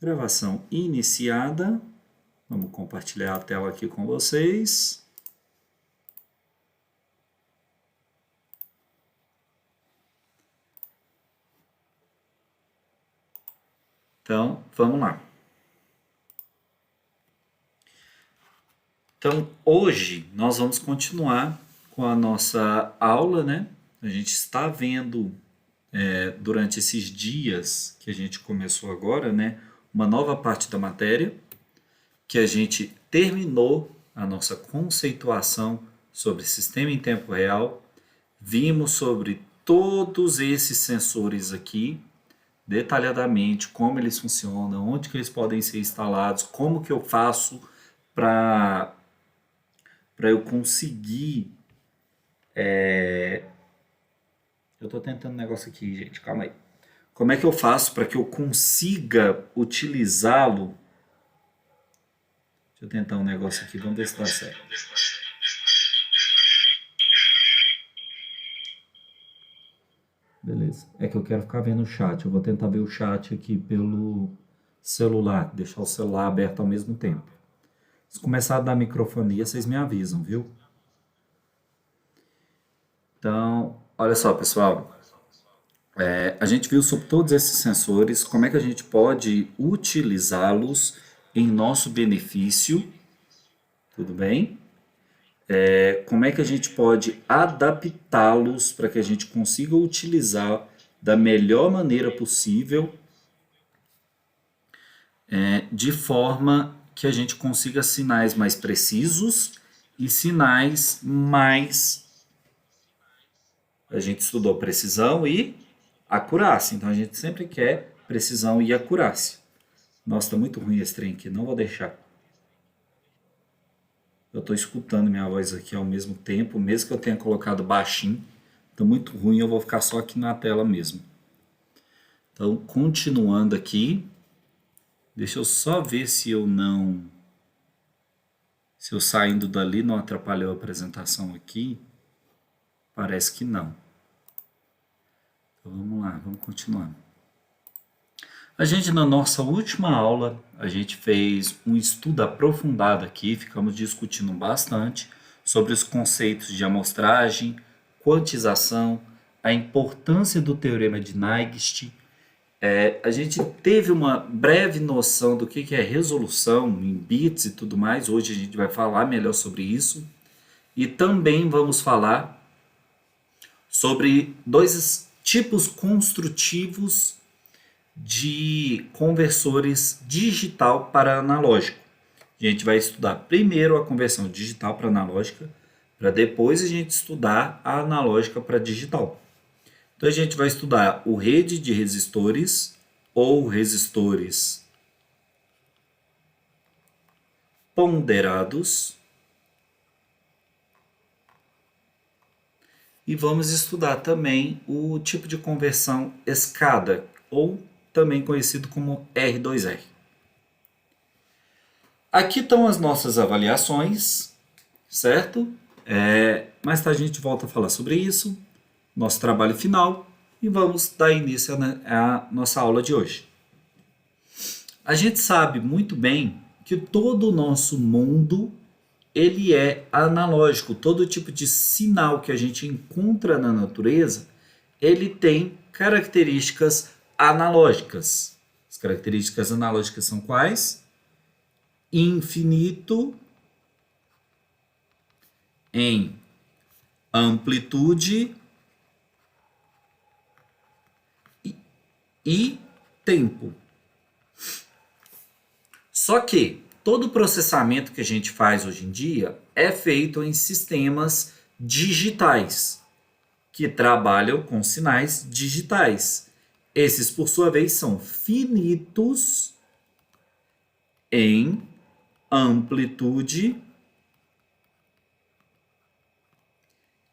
Gravação iniciada. Vamos compartilhar a tela aqui com vocês. Então, vamos lá. Então, hoje nós vamos continuar com a nossa aula, né? A gente está vendo durante esses dias que a gente começou agora, né? Uma nova parte da matéria, que a gente terminou a nossa conceituação sobre sistema em tempo real. Vimos sobre todos esses sensores aqui, detalhadamente, como eles funcionam, onde que eles podem ser instalados, como que eu faço para eu conseguir. Eu estou tentando um negócio aqui, gente, calma aí. Como é que eu faço para que eu consiga utilizá-lo? Deixa eu tentar um negócio aqui, vamos ver se dá certo. Beleza. É que eu quero ficar vendo o chat. Eu vou tentar ver o chat aqui pelo celular, deixar o celular aberto ao mesmo tempo. Se começar a dar microfonia, vocês me avisam, viu? Então, olha só, pessoal. A gente viu sobre todos esses sensores, como é que a gente pode utilizá-los em nosso benefício, tudo bem? Como é que a gente pode adaptá-los para que a gente consiga utilizar da melhor maneira possível, de forma que a gente consiga sinais mais precisos e sinais mais. A gente estudou precisão e acurácia, então a gente sempre quer precisão e acurácia. Nossa, tá muito ruim esse trem aqui, não vou deixar. Eu estou escutando minha voz aqui ao mesmo tempo, mesmo que eu tenha colocado baixinho. Tá muito ruim, eu vou ficar só aqui na tela mesmo. Então, continuando aqui, deixa eu só ver se eu não... Se eu saindo dali não atrapalhou a apresentação aqui. Parece que não. Então, vamos lá, vamos continuar. A gente, na nossa última aula, a gente fez um estudo aprofundado aqui, ficamos discutindo bastante sobre os conceitos de amostragem, quantização, a importância do teorema de Nagst. A gente teve uma breve noção do que é resolução em bits e tudo mais, hoje a gente vai falar melhor sobre isso. E também vamos falar sobre dois tipos construtivos de conversores digital para analógico. A gente vai estudar primeiro a conversão digital para analógica, para depois a gente estudar a analógica para digital. Então a gente vai estudar o rede de resistores ou resistores ponderados e vamos estudar também o tipo de conversão escada ou também conhecido como R2R. Aqui estão as nossas avaliações, certo? Mais tarde a gente volta a falar sobre isso, nosso trabalho final, e vamos dar início à nossa aula de hoje. A gente sabe muito bem que todo o nosso mundo ele é analógico, todo tipo de sinal que a gente encontra na natureza, ele tem características analógicas. As características analógicas são quais? Infinito em amplitude e tempo. Só que todo o processamento que a gente faz hoje em dia é feito em sistemas digitais, que trabalham com sinais digitais. Esses, por sua vez, são finitos em amplitude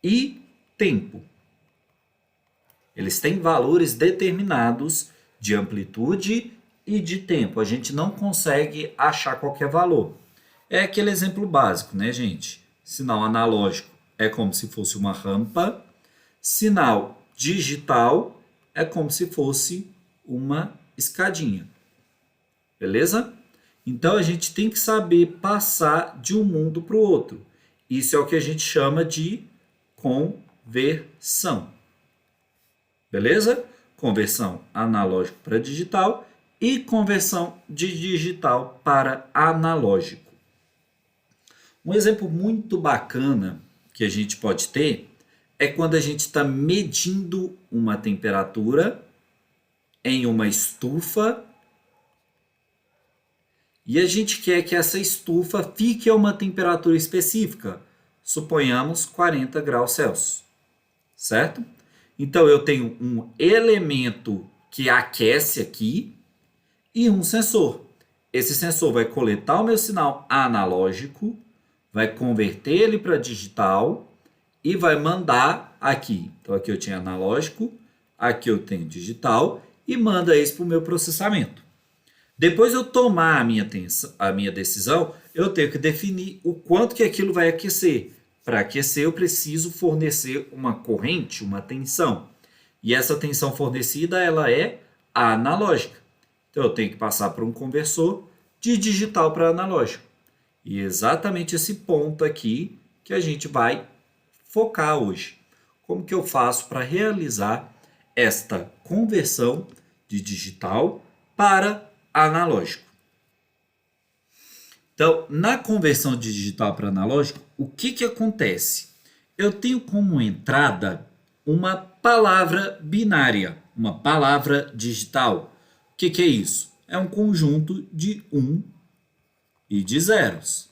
e tempo. Eles têm valores determinados de amplitude e de tempo. A gente não consegue achar qualquer valor. É aquele exemplo básico, né, gente? Sinal analógico é como se fosse uma rampa. Sinal digital é como se fosse uma escadinha. Beleza? Então, a gente tem que saber passar de um mundo para o outro. Isso é o que a gente chama de conversão. Beleza? Conversão analógico para digital e conversão de digital para analógico. Um exemplo muito bacana que a gente pode ter é quando a gente está medindo uma temperatura em uma estufa e a gente quer que essa estufa fique a uma temperatura específica, suponhamos 40 graus Celsius, certo? Então eu tenho um elemento que aquece aqui e um sensor. Esse sensor vai coletar o meu sinal analógico, vai converter ele para digital e vai mandar aqui. Então aqui eu tinha analógico, aqui eu tenho digital e manda isso para o meu processamento. Depois eu tomar a minha decisão, eu tenho que definir o quanto que aquilo vai aquecer. Para aquecer, eu preciso fornecer uma corrente, uma tensão. E essa tensão fornecida, ela é analógica. Então, eu tenho que passar por um conversor de digital para analógico. E é exatamente esse ponto aqui que a gente vai focar hoje. Como que eu faço para realizar esta conversão de digital para analógico? Então, na conversão de digital para analógico, o que acontece? Eu tenho como entrada uma palavra binária, uma palavra digital. O que é isso? É um conjunto de 1 e de zeros,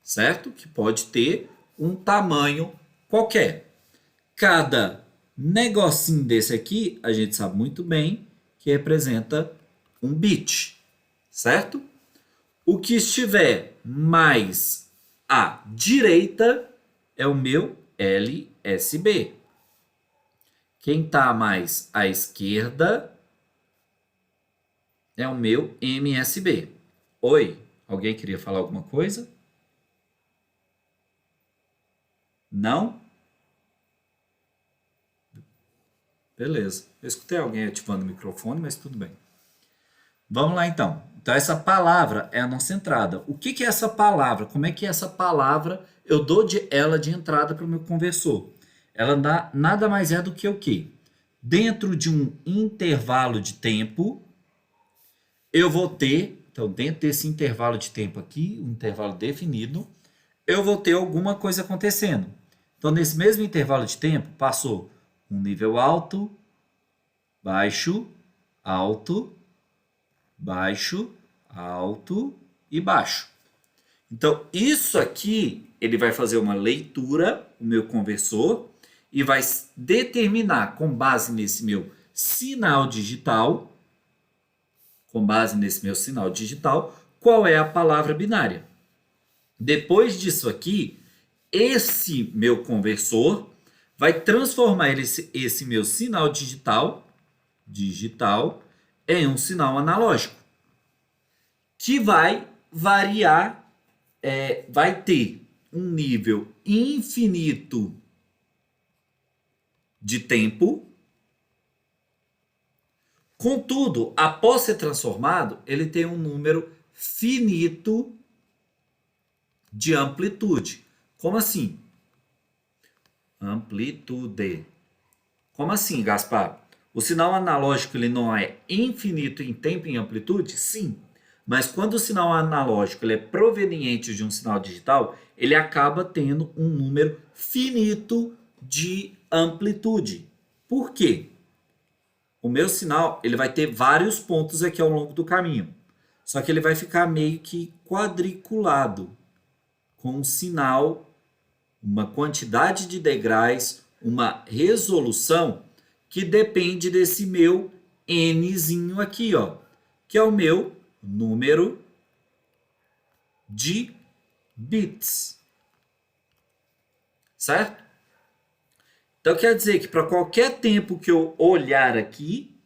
certo? Que pode ter um tamanho qualquer. Cada negocinho desse aqui, a gente sabe muito bem que representa um bit, certo? O que estiver mais à direita é o meu LSB. Quem está mais à esquerda é o meu MSB. Oi, alguém queria falar alguma coisa? Não? Beleza. Eu escutei alguém ativando o microfone, mas tudo bem. Vamos lá então. Então essa palavra é a nossa entrada. O que é essa palavra? Como é que é essa palavra eu dou ela de entrada para o meu conversor? Ela nada mais é do que o quê? Dentro de um intervalo de tempo, eu vou ter, então dentro desse intervalo de tempo aqui, um intervalo definido, eu vou ter alguma coisa acontecendo. Então nesse mesmo intervalo de tempo, passou um nível alto, baixo, alto, baixo, alto e baixo. Então, isso aqui, ele vai fazer uma leitura, o meu conversor, e vai determinar, com base nesse meu sinal digital, qual é a palavra binária. Depois disso aqui, esse meu conversor vai transformar esse meu sinal digital em um sinal analógico, que vai variar, vai ter um nível infinito de tempo. Contudo, após ser transformado, ele tem um número finito de amplitude. Como assim? Amplitude. Como assim, Gaspar? O sinal analógico ele não é infinito em tempo e em amplitude? Sim. Mas quando o sinal analógico ele é proveniente de um sinal digital, ele acaba tendo um número finito de amplitude. Por quê? O meu sinal ele vai ter vários pontos aqui ao longo do caminho. Só que ele vai ficar meio que quadriculado, com um sinal, uma quantidade de degraus, uma resolução que depende desse meu Nzinho aqui, ó, que é o meu número de bits. Certo? Então quer dizer que para qualquer tempo que eu olhar aqui,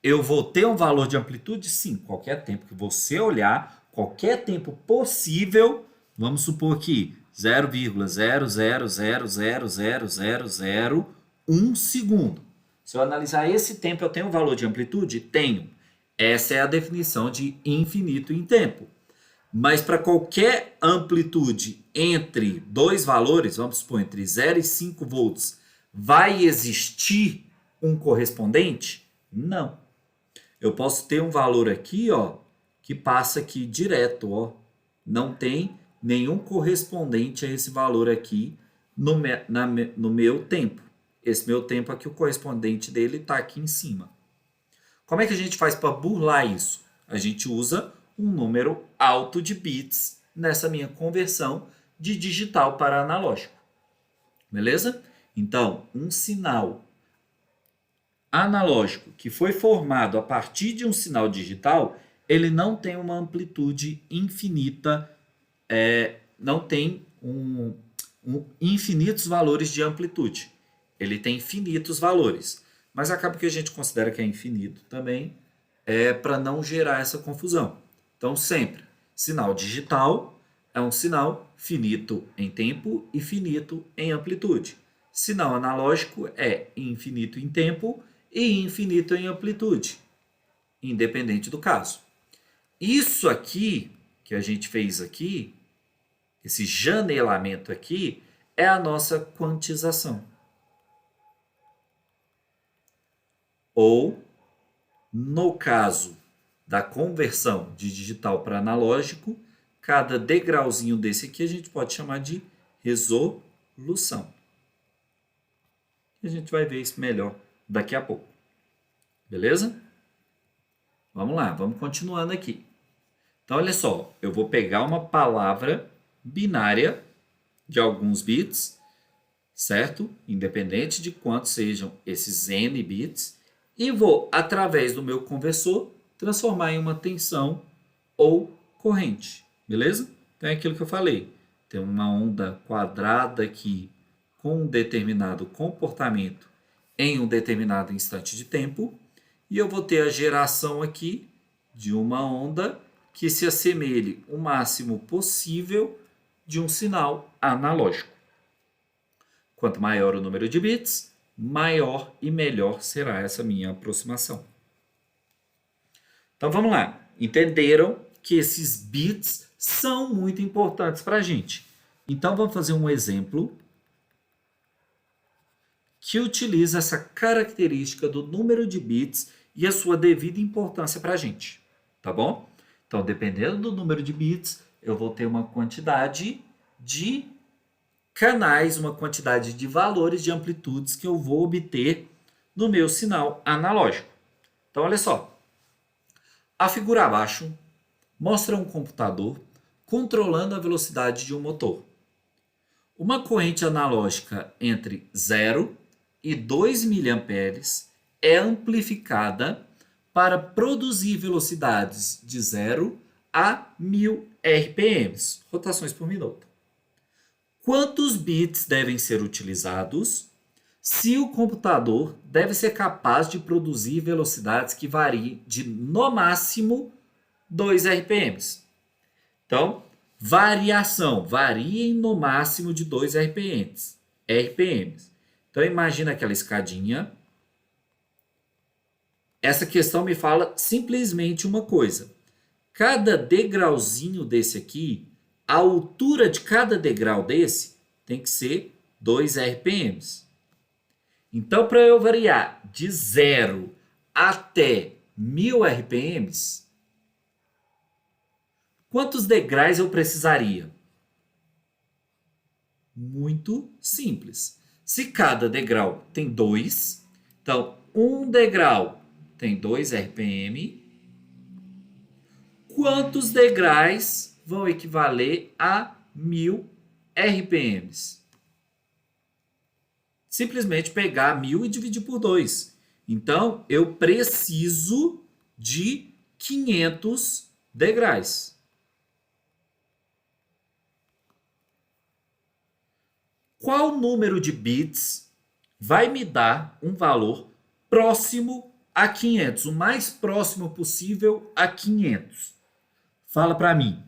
eu vou ter um valor de amplitude? Sim, qualquer tempo que você olhar, qualquer tempo possível, vamos supor que 0,000000001 segundo. Se eu analisar esse tempo, eu tenho um valor de amplitude? Tenho. Essa é a definição de infinito em tempo. Mas para qualquer amplitude entre dois valores, vamos supor, entre 0 e 5 volts, vai existir um correspondente? Não. Eu posso ter um valor aqui, ó, que passa aqui direto, ó. Não tem nenhum correspondente a esse valor aqui no meu tempo. Esse meu tempo aqui, o correspondente dele está aqui em cima. Como é que a gente faz para burlar isso? A gente usa um número alto de bits nessa minha conversão de digital para analógico. Beleza? Então, um sinal analógico que foi formado a partir de um sinal digital, ele não tem uma amplitude infinita, não tem infinitos valores de amplitude. Ele tem infinitos valores. Mas acaba que a gente considera que é infinito também, para não gerar essa confusão. Então, sempre, sinal digital é um sinal finito em tempo e finito em amplitude. Sinal analógico é infinito em tempo e infinito em amplitude, independente do caso. Isso aqui, que a gente fez aqui, esse janelamento aqui, é a nossa quantização. Ou, no caso da conversão de digital para analógico, cada degrauzinho desse aqui a gente pode chamar de resolução. E a gente vai ver isso melhor daqui a pouco. Beleza? Vamos lá, vamos continuando aqui. Então, olha só, eu vou pegar uma palavra binária de alguns bits, certo? Independente de quantos sejam esses n bits, e vou, através do meu conversor, transformar em uma tensão ou corrente, beleza? Então é aquilo que eu falei. Tem uma onda quadrada aqui com um determinado comportamento em um determinado instante de tempo, e eu vou ter a geração aqui de uma onda que se assemelhe o máximo possível de um sinal analógico. Quanto maior o número de bits, maior e melhor será essa minha aproximação. Então vamos lá. Entenderam que esses bits são muito importantes para a gente. Então vamos fazer um exemplo que utiliza essa característica do número de bits e a sua devida importância para a gente. Tá bom? Então, dependendo do número de bits, eu vou ter uma quantidade de canais, uma quantidade de valores de amplitudes que eu vou obter no meu sinal analógico. Então, olha só. A figura abaixo mostra um computador controlando a velocidade de um motor. Uma corrente analógica entre 0 e 2 mA é amplificada para produzir velocidades de 0 a 1000 RPM, rotações por minuto. Quantos bits devem ser utilizados se o computador deve ser capaz de produzir velocidades que variem de, no máximo, 2 RPMs? Então, variação, variem no máximo de 2 RPMs. Então, imagina aquela escadinha. Essa questão me fala simplesmente uma coisa. Cada degrauzinho desse aqui, a altura de cada degrau desse tem que ser 2 RPMs. Então, para eu variar de 0 até 1000 RPMs, quantos degraus eu precisaria? Muito simples. Se cada degrau tem 2, então um degrau tem 2 RPM, quantos degraus vão equivaler a 1000 RPMs? Simplesmente pegar 1000 e dividir por 2. Então, eu preciso de 500 degraus. Qual número de bits vai me dar um valor próximo a 500? O mais próximo possível a 500. Fala para mim.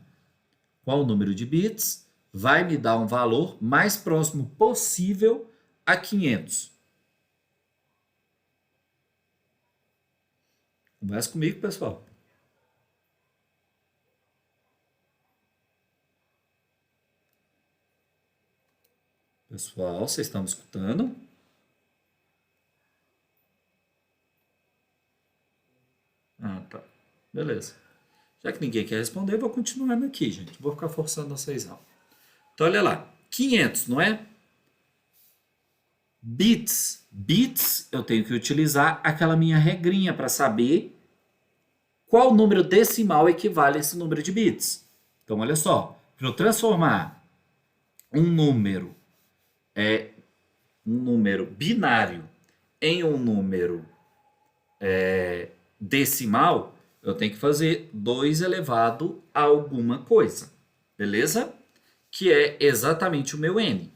Qual o número de bits vai me dar um valor mais próximo possível a 500? Conversa comigo, pessoal. Pessoal, vocês estão me escutando? Ah, tá. Beleza. Já que ninguém quer responder, eu vou continuando aqui, gente. Vou ficar forçando vocês não. Então, olha lá. 500, não é? Bits. Bits, eu tenho que utilizar aquela minha regrinha para saber qual número decimal equivale a esse número de bits. Então, olha só. Para eu transformar um número binário em um número decimal, eu tenho que fazer 2 elevado a alguma coisa, beleza? Que é exatamente o meu n.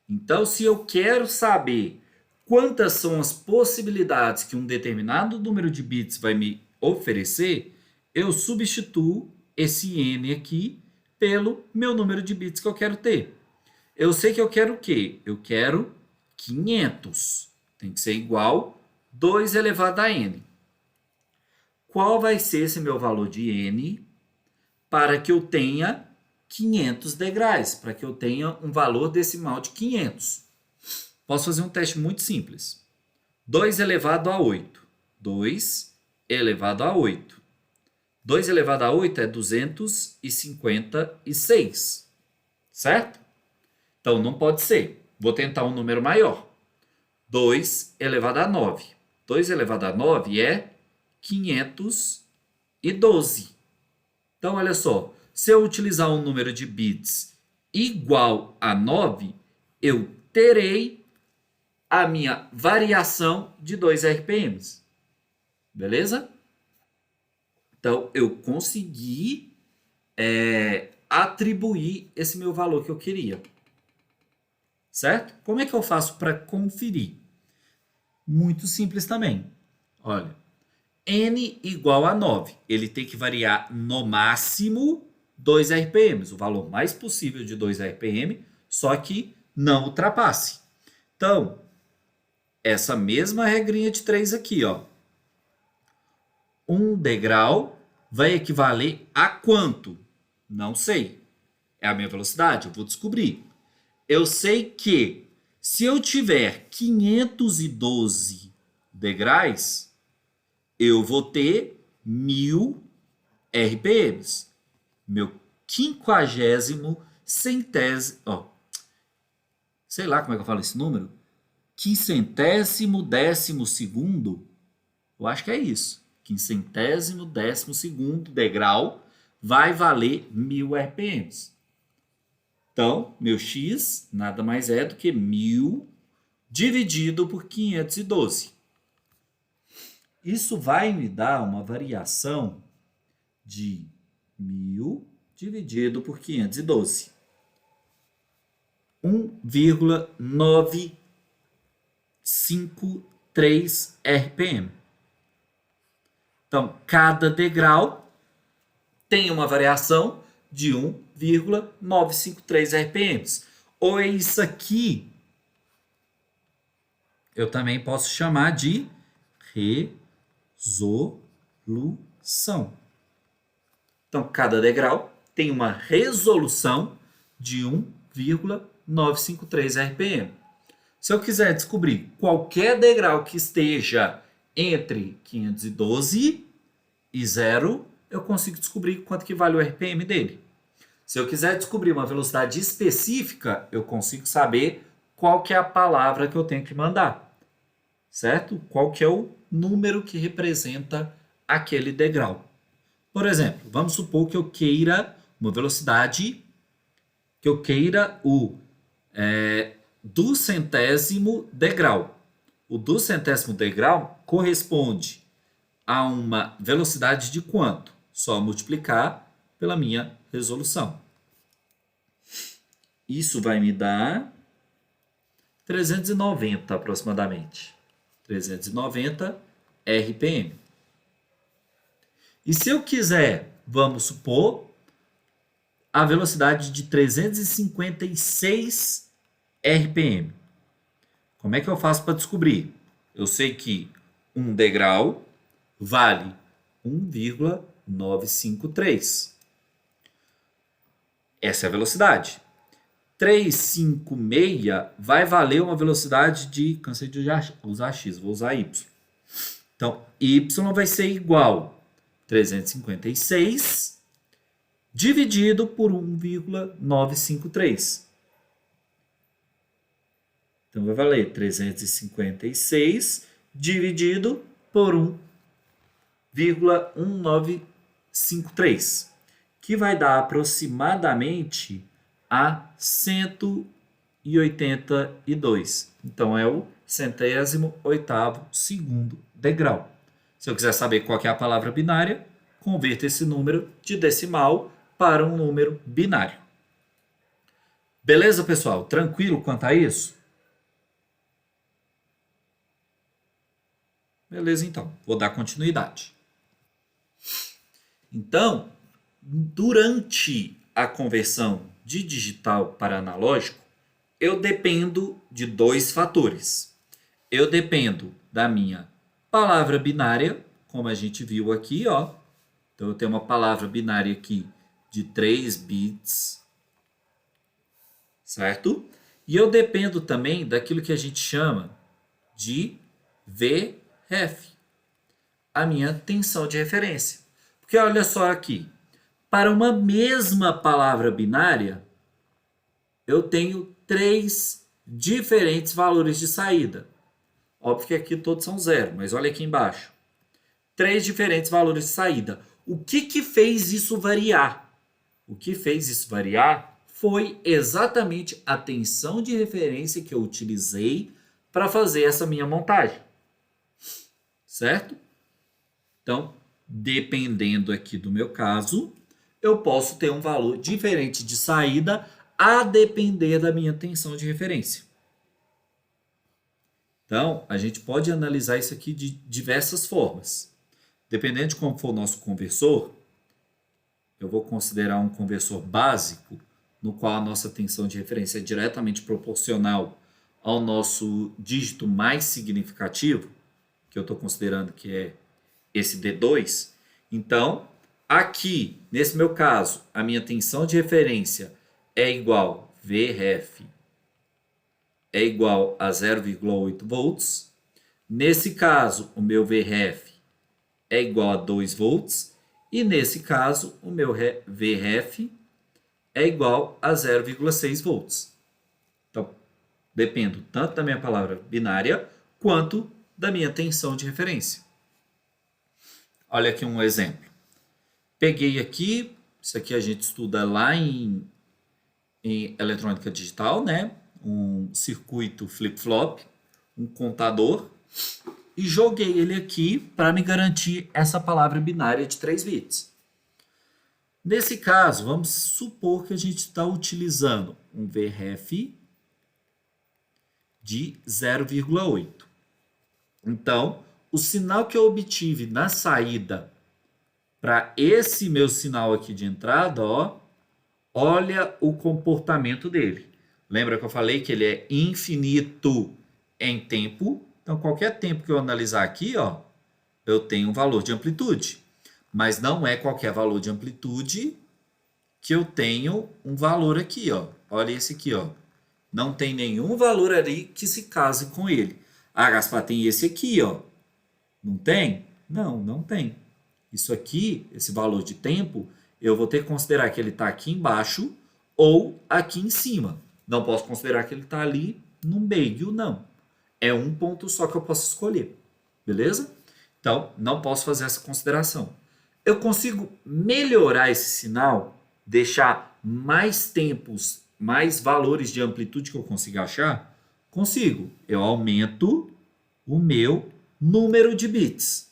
Então, se eu quero saber quantas são as possibilidades que um determinado número de bits vai me oferecer, eu substituo esse n aqui pelo meu número de bits que eu quero ter. Eu sei que eu quero o quê? Eu quero 500. Tem que ser igual 2 elevado a n. Qual vai ser esse meu valor de n para que eu tenha 500 degraus, para que eu tenha um valor decimal de 500? Posso fazer um teste muito simples. 2 elevado a 8. 2 elevado a 8. 2 elevado a 8 é 256. Certo? Então, não pode ser. Vou tentar um número maior. 2 elevado a 9. 2 elevado a 9 é 512. Então, olha só. Se eu utilizar um número de bits igual a 9, eu terei a minha variação de 2 RPMs. Beleza? Então, eu consegui atribuir esse meu valor que eu queria. Certo? Como é que eu faço para conferir? Muito simples também. Olha, n igual a 9. Ele tem que variar no máximo 2 RPMs, o valor mais possível de 2 RPM, só que não ultrapasse. Então, essa mesma regrinha de 3 aqui, ó. Um degrau vai equivaler a quanto? Não sei. É a minha velocidade, eu vou descobrir. Eu sei que se eu tiver 512 degraus, eu vou ter 1000 RPMs. Meu 50º centésimo, sei lá como é que eu falo esse número, 512º, eu acho que é isso, 512º degrau vai valer 1000 RPMs. Então, meu x nada mais é do que 1000 dividido por 512. Isso vai me dar uma variação de 1000 dividido por 512. 1,953 RPM. Então, cada degrau tem uma variação de 1,953 RPMs. Ou é isso aqui, eu também posso chamar de resolução. Então, cada degrau tem uma resolução de 1,953 RPM. Se eu quiser descobrir qualquer degrau que esteja entre 512 e 0, eu consigo descobrir quanto que vale o RPM dele. Se eu quiser descobrir uma velocidade específica, eu consigo saber qual que é a palavra que eu tenho que mandar. Certo? Qual que é o número que representa aquele degrau. Por exemplo, vamos supor que eu queira uma velocidade, que eu queira o duzentésimo degrau. O duzentésimo degrau corresponde a uma velocidade de quanto? Só multiplicar pela minha resolução. Isso vai me dar 390 aproximadamente. 390 RPM. E se eu quiser, vamos supor, a velocidade de 356 RPM. Como é que eu faço para descobrir? Eu sei que um degrau vale 1,953. Essa é a velocidade. 356 vai valer uma velocidade de... Cansei de usar x, vou usar y. Então, y vai ser igual a 356 dividido por 1,953. Então, vai valer 356 dividido por 1,1953, que vai dar aproximadamente a 182. Então, é o 108º degrau. Se eu quiser saber qual que é a palavra binária, converta esse número de decimal para um número binário. Beleza, pessoal? Tranquilo quanto a isso? Beleza, então. Vou dar continuidade. Então, durante a conversão de digital para analógico, eu dependo de dois fatores. Eu dependo da minha palavra binária, como a gente viu aqui, ó. Então, eu tenho uma palavra binária aqui de 3 bits, certo? E eu dependo também daquilo que a gente chama de VREF, a minha tensão de referência. Porque olha só aqui, para uma mesma palavra binária, eu tenho 3 diferentes valores de saída. Óbvio que aqui todos são 0, mas olha aqui embaixo. 3 diferentes valores de saída. O que fez isso variar? O que fez isso variar foi exatamente a tensão de referência que eu utilizei para fazer essa minha montagem. Certo? Então, dependendo aqui do meu caso, eu posso ter um valor diferente de saída a depender da minha tensão de referência. Então, a gente pode analisar isso aqui de diversas formas. Dependendo de como for o nosso conversor, eu vou considerar um conversor básico, no qual a nossa tensão de referência é diretamente proporcional ao nosso dígito mais significativo, que eu estou considerando que é esse D2. Então, aqui, nesse meu caso, a minha tensão de referência é igual VREF é igual a 0,8 volts. Nesse caso, o meu VREF é igual a 2 volts. E nesse caso, o meu VREF é igual a 0,6 volts. Então, dependo tanto da minha palavra binária quanto da minha tensão de referência. Olha aqui um exemplo. Peguei aqui, isso aqui a gente estuda lá em eletrônica digital, né? Um circuito flip-flop, um contador, e joguei ele aqui para me garantir essa palavra binária de 3 bits. Nesse caso, vamos supor que a gente está utilizando um VREF de 0,8. Então, o sinal que eu obtive na saída para esse meu sinal aqui de entrada, ó, olha o comportamento dele. Lembra que eu falei que ele é infinito em tempo? Então, qualquer tempo que eu analisar aqui, ó, eu tenho um valor de amplitude. Mas não é qualquer valor de amplitude que eu tenho um valor aqui, ó. Olha esse aqui, ó. Não tem nenhum valor ali que se case com ele. Ah, Gaspar, tem esse aqui, ó. Não tem? Não, não tem. Isso aqui, esse valor de tempo, eu vou ter que considerar que ele está aqui embaixo ou aqui em cima. Não posso considerar que ele está ali no meio, não. É um ponto só que eu posso escolher. Beleza? Então, não posso fazer essa consideração. Eu consigo melhorar esse sinal, deixar mais tempos, mais valores de amplitude que eu consigo achar? Consigo. Eu aumento o meu número de bits.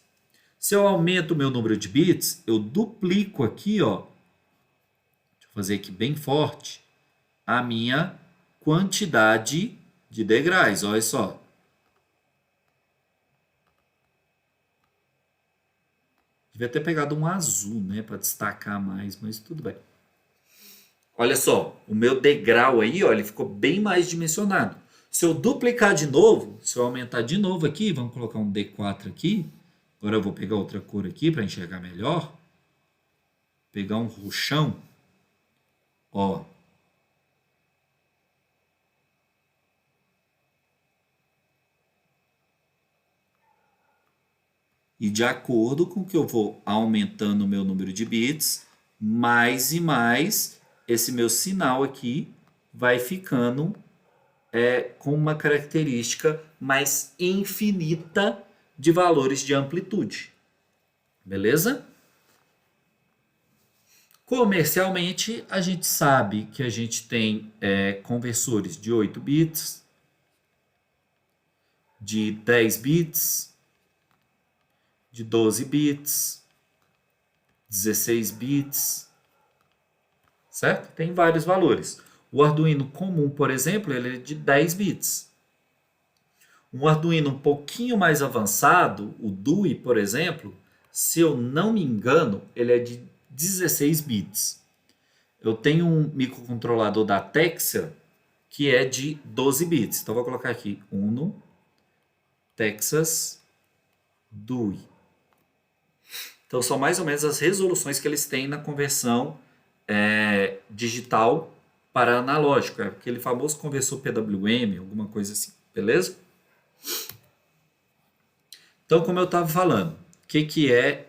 Se eu aumento o meu número de bits, eu duplico aqui, ó. Deixa eu fazer aqui bem forte. A minha quantidade de degraus. Olha só. Devia ter pegado um azul, né? Para destacar mais, mas tudo bem. Olha só. O meu degrau aí, ó, ele ficou bem mais dimensionado. Se eu duplicar de novo, se eu aumentar de novo aqui, vamos colocar um D4 aqui, Agora eu vou pegar outra cor aqui para enxergar melhor. Pegar um roxão. Ó. E de acordo com que eu vou aumentando o meu número de bits, mais e mais esse meu sinal aqui vai ficando com uma característica mais infinita de valores de amplitude. Beleza? Comercialmente, a gente sabe que a gente tem conversores de 8 bits, de 10 bits, de 12 bits, 16 bits, certo? Tem vários valores. O Arduino comum, por exemplo, ele é de 10 bits. Um Arduino um pouquinho mais avançado, o DUI, por exemplo, se eu não me engano, ele é de 16 bits. Eu tenho um microcontrolador da Texas que é de 12 bits. Então, vou colocar aqui Uno Texas DUI. Então, são mais ou menos as resoluções que eles têm na conversão digital para analógico. É aquele famoso conversor PWM, alguma coisa assim. Beleza? Então, como eu estava falando, o que é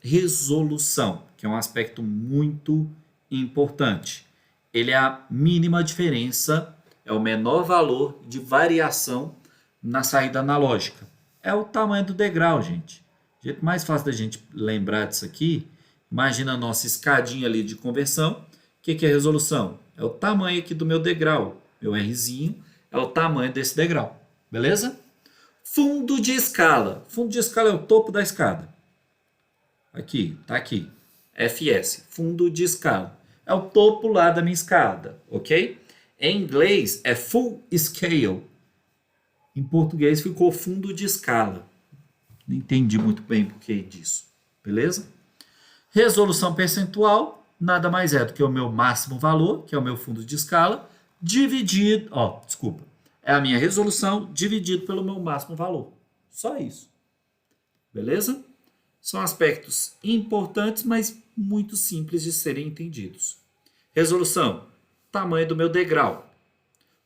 resolução? Que é um aspecto muito importante. Ele é a mínima diferença, é o menor valor de variação na saída analógica. É o tamanho do degrau, gente. O jeito mais fácil da gente lembrar disso aqui, imagina a nossa escadinha ali de conversão. O que é resolução? É o tamanho aqui do meu degrau. Meu Rzinho é o tamanho desse degrau. Beleza? Fundo de escala. Fundo de escala é o topo da escada. Aqui, tá aqui. FS, fundo de escala. É o topo lá da minha escada, ok? Em inglês é full scale. Em português ficou fundo de escala. Não entendi muito bem o porquê disso. Beleza? Resolução percentual nada mais é do que o meu máximo valor, que é o meu fundo de escala, dividido... É a minha resolução dividido pelo meu máximo valor. Só isso. Beleza? São aspectos importantes, mas muito simples de serem entendidos. Resolução, tamanho do meu degrau.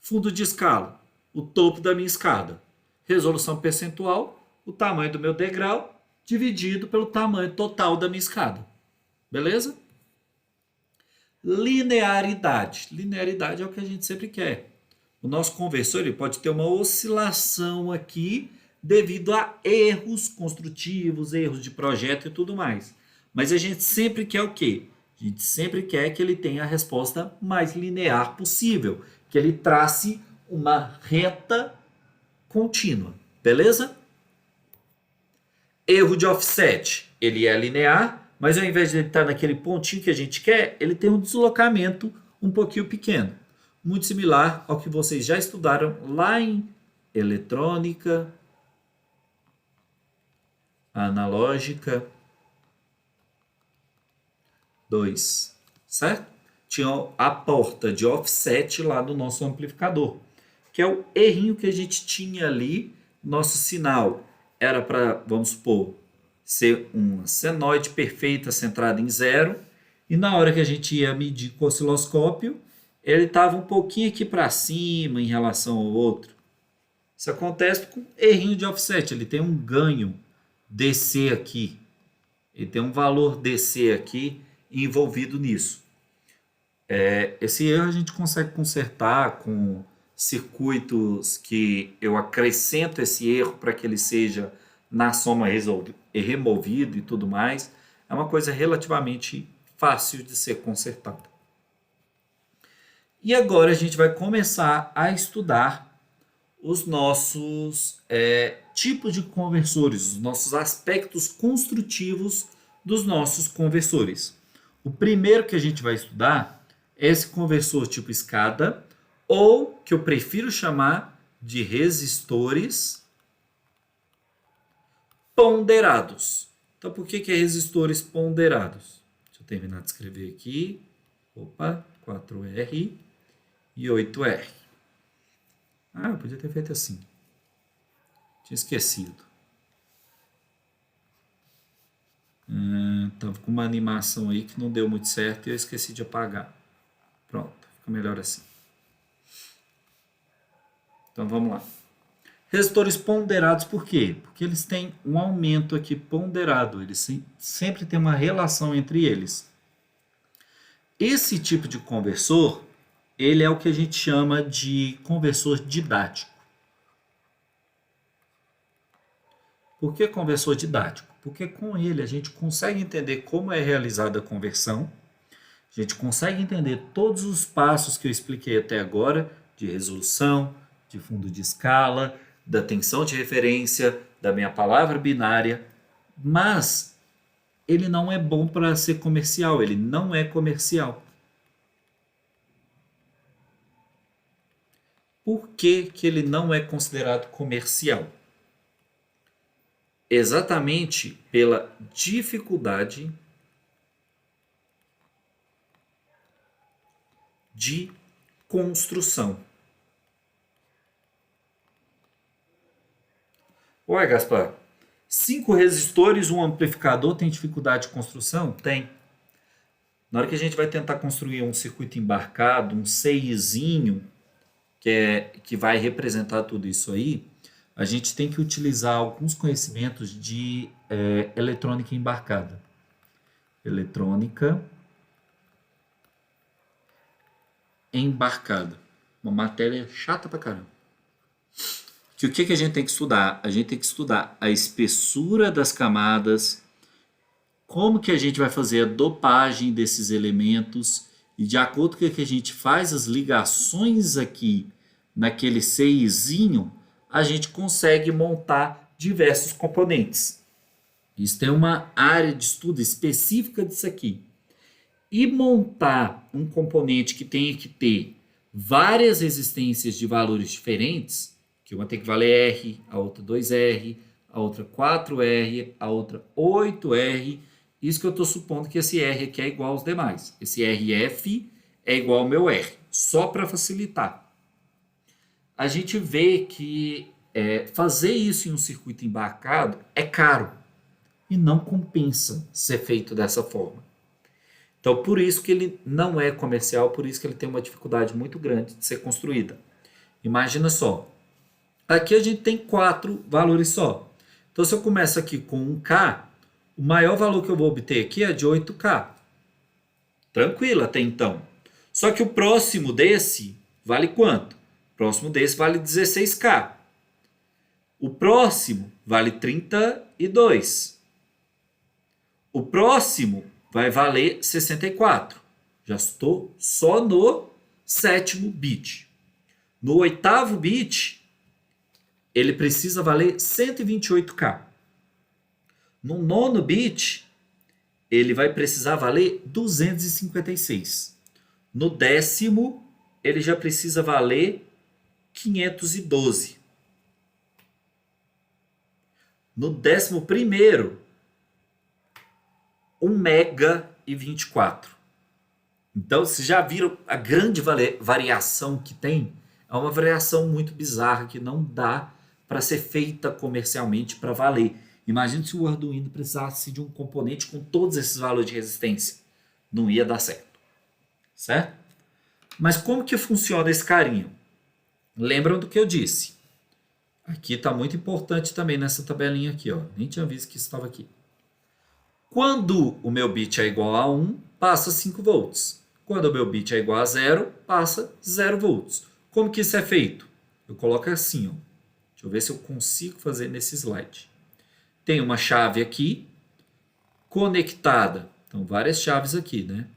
Fundo de escala, o topo da minha escada. Resolução percentual, o tamanho do meu degrau dividido pelo tamanho total da minha escada. Beleza? Linearidade. Linearidade é o que a gente sempre quer. O nosso conversor ele pode ter uma oscilação aqui devido a erros construtivos, erros de projeto e tudo mais. Mas a gente sempre quer o quê? A gente sempre quer que ele tenha a resposta mais linear possível, que ele trace uma reta contínua, beleza? Erro de offset, ele é linear, mas ao invés de ele estar naquele pontinho que a gente quer, ele tem um deslocamento um pouquinho pequeno. Muito similar ao que vocês já estudaram lá em eletrônica, analógica 2, certo? Tinha a porta de offset lá do nosso amplificador, que é o errinho que a gente tinha ali. Nosso sinal era para, vamos supor, ser uma senoide perfeita centrada em zero, e na hora que a gente ia medir com o osciloscópio, ele estava um pouquinho aqui para cima em relação ao outro. Isso acontece com errinho de offset, ele tem um ganho DC aqui, ele tem um valor DC aqui envolvido nisso. Esse erro a gente consegue consertar com circuitos que eu acrescento esse erro para que ele seja na soma removido e tudo mais. É uma coisa relativamente fácil de ser consertada. E agora a gente vai começar a estudar os nossos tipos de conversores, os nossos aspectos construtivos dos nossos conversores. O primeiro que a gente vai estudar é esse conversor tipo escada, ou que eu prefiro chamar de resistores ponderados. Então, por que é resistores ponderados? Deixa eu terminar de escrever aqui. Opa, 4R e 8R. Eu podia ter feito assim. Tinha esquecido. Estava com uma animação aí que não deu muito certo e eu esqueci de apagar. Pronto, fica melhor assim. Então vamos lá. Resistores ponderados por quê? Porque eles têm um aumento aqui ponderado, eles sempre têm uma relação entre eles. Esse tipo de conversor, ele é o que a gente chama de conversor didático. Por que conversor didático? Porque com ele a gente consegue entender como é realizada a conversão, a gente consegue entender todos os passos que eu expliquei até agora, de resolução, de fundo de escala, da tensão de referência, da minha palavra binária, mas ele não é bom para ser comercial, ele não é comercial. Por que que ele não é considerado comercial? Exatamente pela dificuldade de construção. Ué, Gaspar, 5 resistores, um amplificador tem dificuldade de construção? Tem. Na hora que a gente vai tentar construir um circuito embarcado, um CIzinho, que vai representar tudo isso aí, a gente tem que utilizar alguns conhecimentos de eletrônica embarcada. Eletrônica embarcada. Uma matéria chata pra caramba. Que o que a gente tem que estudar? A gente tem que estudar a espessura das camadas, como que a gente vai fazer a dopagem desses elementos e de acordo com o que a gente faz as ligações aqui naquele CIzinho, a gente consegue montar diversos componentes. Isso tem uma área de estudo específica disso aqui. E montar um componente que tenha que ter várias resistências de valores diferentes, que uma tem que valer R, a outra 2R, a outra 4R, a outra 8R, isso que eu estou supondo que esse R aqui é igual aos demais. Esse RF é igual ao meu R, só para facilitar. A gente vê que fazer isso em um circuito embarcado é caro e não compensa ser feito dessa forma. Então, por isso que ele não é comercial, por isso que ele tem uma dificuldade muito grande de ser construída. Imagina só, aqui a gente tem 4 valores só. Então, se eu começo aqui com 1K, o maior valor que eu vou obter aqui é de 8K. Tranquilo até então. Só que o próximo desse vale quanto? O próximo desse vale 16K. O próximo vale 32. O próximo vai valer 64. Já estou só no 7º bit. No 8º bit, ele precisa valer 128K. No 9º bit, ele vai precisar valer 256. No 10º, ele já precisa valer 512. No 11º, 1 mega e 24. Então, vocês já viram a grande variação que tem? É uma variação muito bizarra que não dá para ser feita comercialmente para valer. Imagina se o Arduino precisasse de um componente com todos esses valores de resistência. Não ia dar certo. Certo? Mas como que funciona esse carinho? Lembram do que eu disse? Aqui está muito importante também nessa tabelinha aqui. Ó. Nem tinha visto que isso estava aqui. Quando o meu bit é igual a 1, passa 5 volts. Quando o meu bit é igual a 0, passa 0 volts. Como que isso é feito? Eu coloco assim. Ó. Deixa eu ver se eu consigo fazer nesse slide. Tem uma chave aqui, conectada. Então, várias chaves aqui, né?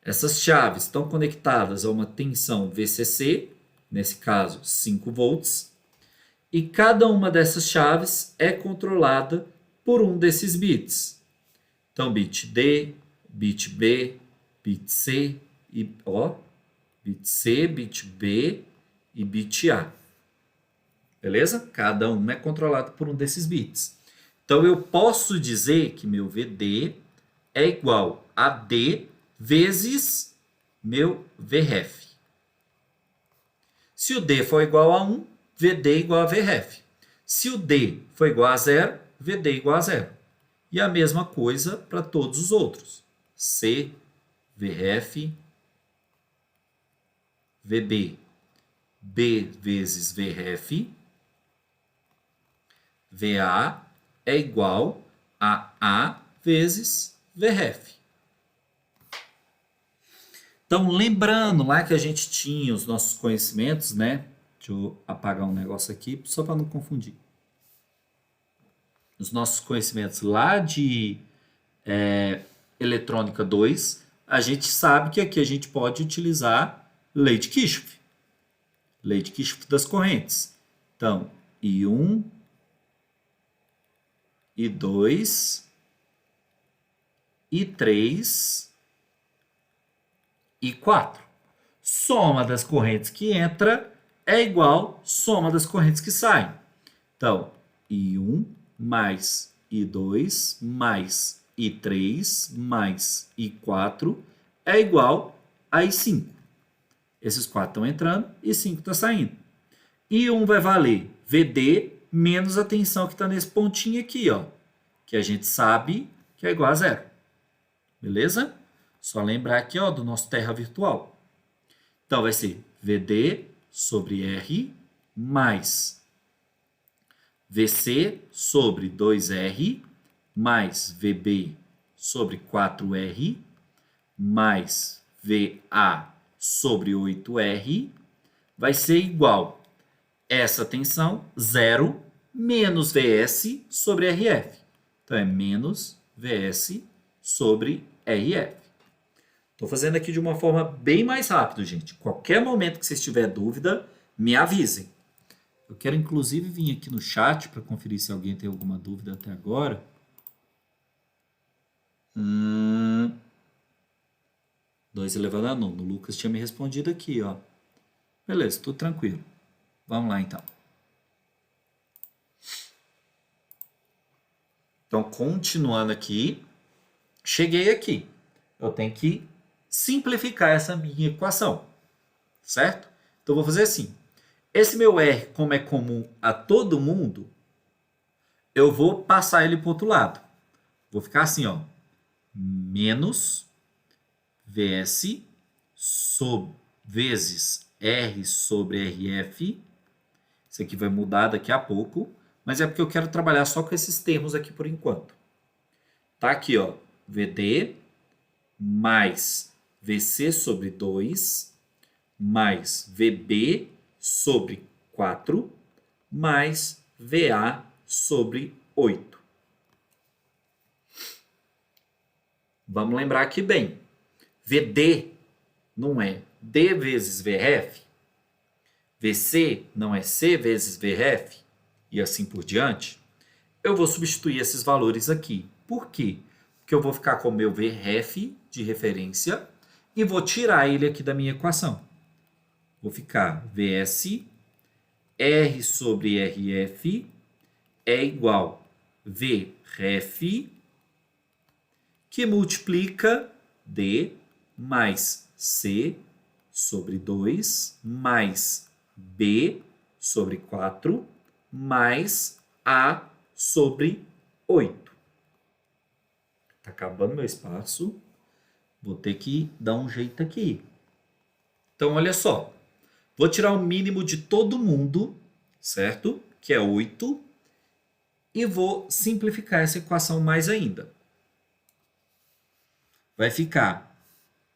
Essas chaves estão conectadas a uma tensão VCC, nesse caso 5 volts, e cada uma dessas chaves é controlada por um desses bits. Então, bit D, bit B, bit C, e, bit C, bit B e bit A. Beleza? Cada um é controlado por um desses bits. Então, eu posso dizer que meu VD é igual a D vezes meu VREF. Se o D for igual a 1, VD igual a VREF. Se o D for igual a 0, VD igual a 0. E a mesma coisa para todos os outros. C, VRF, VB, B vezes VRF, VA é igual a A vezes VRF. Então, lembrando lá que a gente tinha os nossos conhecimentos, né? Deixa eu apagar um negócio aqui, só para não confundir. Os nossos conhecimentos lá de eletrônica 2, a gente sabe que aqui a gente pode utilizar lei de Kirchhoff. Lei de Kirchhoff das correntes. Então, I1, I2, I3, I4. Soma das correntes que entra é igual soma das correntes que saem. Então, I1 mais I2 mais I3 mais I4 é igual a I5. Esses 4 estão entrando e 5 está saindo. I1 vai valer VD menos a tensão que está nesse pontinho aqui, ó, que a gente sabe que é igual a zero. Beleza? Só lembrar aqui, ó, do nosso terra virtual. Então, vai ser VD sobre R mais VC sobre 2R mais VB sobre 4R mais VA sobre 8R vai ser igual essa tensão, 0, menos VS sobre RF. Então, é menos VS sobre RF. Estou fazendo aqui de uma forma bem mais rápida, gente. Qualquer momento que vocês tiverem dúvida, me avisem. Eu quero, inclusive, vir aqui no chat para conferir se alguém tem alguma dúvida até agora. 2 elevado a 9. O Lucas tinha me respondido aqui, ó. Beleza, tudo tranquilo. Vamos lá, então. Então, continuando aqui, cheguei aqui. Eu tenho que simplificar essa minha equação, certo? Então, eu vou fazer assim. Esse meu R, como é comum a todo mundo, eu vou passar ele para o outro lado. Vou ficar assim, ó. Menos VS vezes R sobre RF. Isso aqui vai mudar daqui a pouco, mas é porque eu quero trabalhar só com esses termos aqui por enquanto. Tá aqui, ó, VD mais VC sobre 2 mais VB sobre 4 mais VA sobre 8. Vamos lembrar aqui bem. VD não é D vezes VRF, VC não é C vezes VRF, e assim por diante. Eu vou substituir esses valores aqui. Por quê? Porque eu vou ficar com o meu VRF de referência e vou tirar ele aqui da minha equação. Vou ficar VS R sobre RF é igual VRF que multiplica D mais C sobre 2 mais B sobre 4 mais A sobre 8. Está acabando meu espaço. Vou ter que dar um jeito aqui. Então, olha só. Vou tirar o mínimo de todo mundo, certo? Que é 8. E vou simplificar essa equação mais ainda. Vai ficar,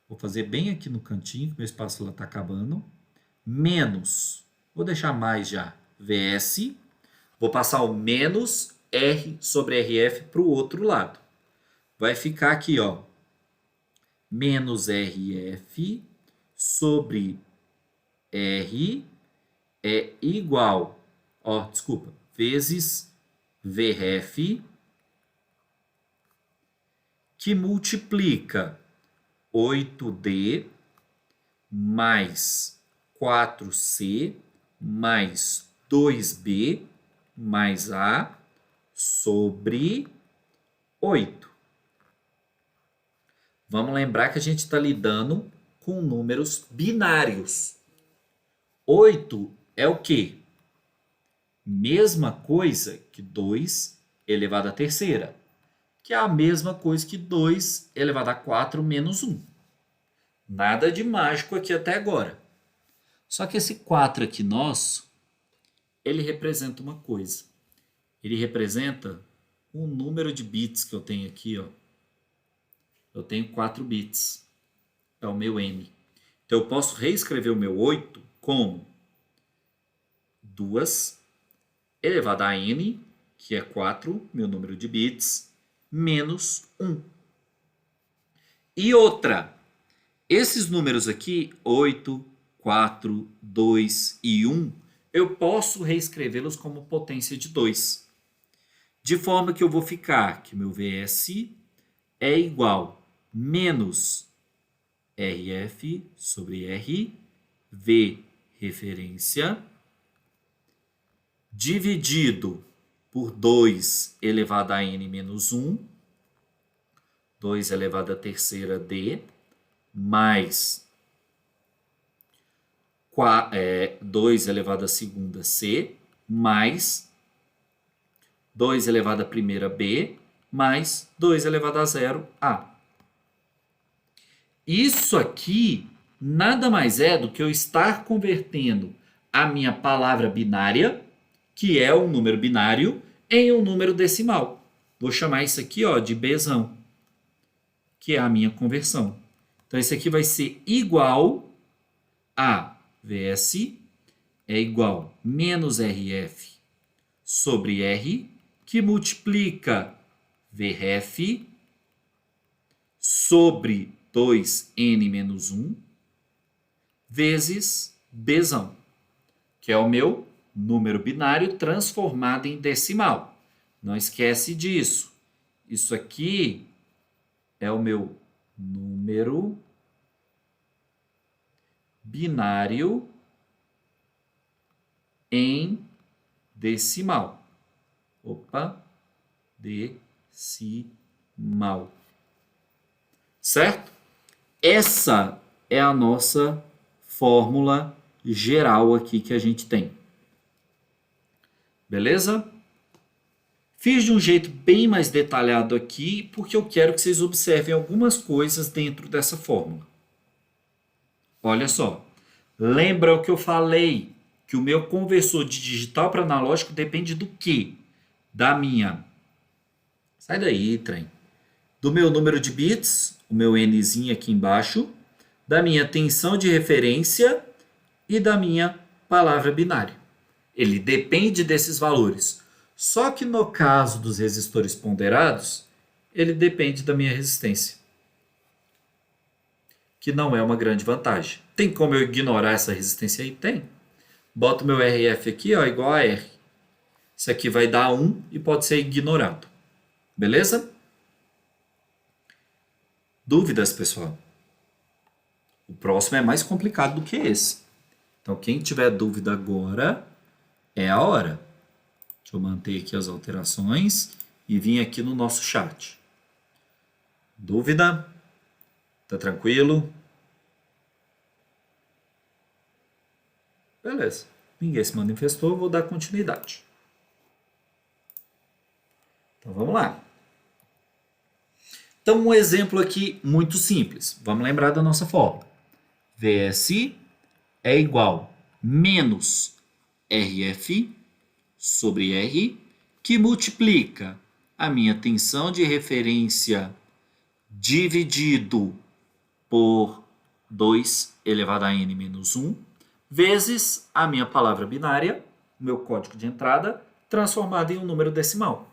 vou fazer bem aqui no cantinho, que meu espaço lá está acabando, menos, vou deixar mais já, VS, vou passar o menos R sobre RF para o outro lado. Vai ficar aqui, ó, menos RF sobre R é igual, ó, desculpa, vezes VRF, que multiplica 8D mais 4C mais 2B mais A sobre 8. Vamos lembrar que a gente está lidando com números binários. 8 é o quê? Mesma coisa que 2 elevado à terceira. que é a mesma coisa que 2 elevado a 4 menos 1. Nada de mágico aqui até agora. Só que esse 4 aqui nosso, ele representa uma coisa. Ele representa o número de bits que eu tenho aqui, ó. Eu tenho 4 bits. É o meu n. Então eu posso reescrever o meu 8 como 2 elevado a n, que é 4, meu número de bits, menos 1. E outra, esses números aqui, 8, 4, 2 e 1, eu posso reescrevê-los como potência de 2. De forma que eu vou ficar que meu VS é igual menos RF sobre R, V referência, dividido por 2 elevado a n menos 1, 2 elevado a terceira d, mais 2 elevado a segunda c, mais 2 elevado a primeira b, mais 2 elevado a zero a. Isso aqui nada mais é do que eu estar convertendo a minha palavra binária, que é um número binário, em um número decimal. Vou chamar isso aqui, ó, de Bzão, que é a minha conversão. Então, esse aqui vai ser igual a VS é igual a menos RF sobre R, que multiplica VRF sobre 2n menos 1 vezes Bzão, que é o meu número binário transformado em decimal. Não esquece disso. Isso aqui é o meu número binário em decimal. Opa, decimal. Certo? Essa é a nossa fórmula geral aqui que a gente tem. Beleza? Fiz de um jeito bem mais detalhado aqui, porque eu quero que vocês observem algumas coisas dentro dessa fórmula. Olha só. Lembra o que eu falei? Que o meu conversor de digital para analógico depende do quê? Da minha... Sai daí, trem. Do meu número de bits, o meu nzinho aqui embaixo, da minha tensão de referência e da minha palavra binária. Ele depende desses valores. Só que no caso dos resistores ponderados, ele depende da minha resistência, que não é uma grande vantagem. Tem como eu ignorar essa resistência aí? Tem. Boto meu RF aqui, ó, igual a R. Isso aqui vai dar 1 e pode ser ignorado. Beleza? Dúvidas, pessoal? O próximo é mais complicado do que esse. Então, quem tiver dúvida agora é a hora. Deixa eu manter aqui as alterações e vir aqui no nosso chat. Dúvida? Tá tranquilo? Beleza. Ninguém se manifestou, vou dar continuidade. Então, vamos lá. Então, um exemplo aqui muito simples. Vamos lembrar da nossa fórmula. VS é igual a menos RF sobre R, que multiplica a minha tensão de referência dividido por 2 elevado a n menos 1, vezes a minha palavra binária, o meu código de entrada, transformado em um número decimal.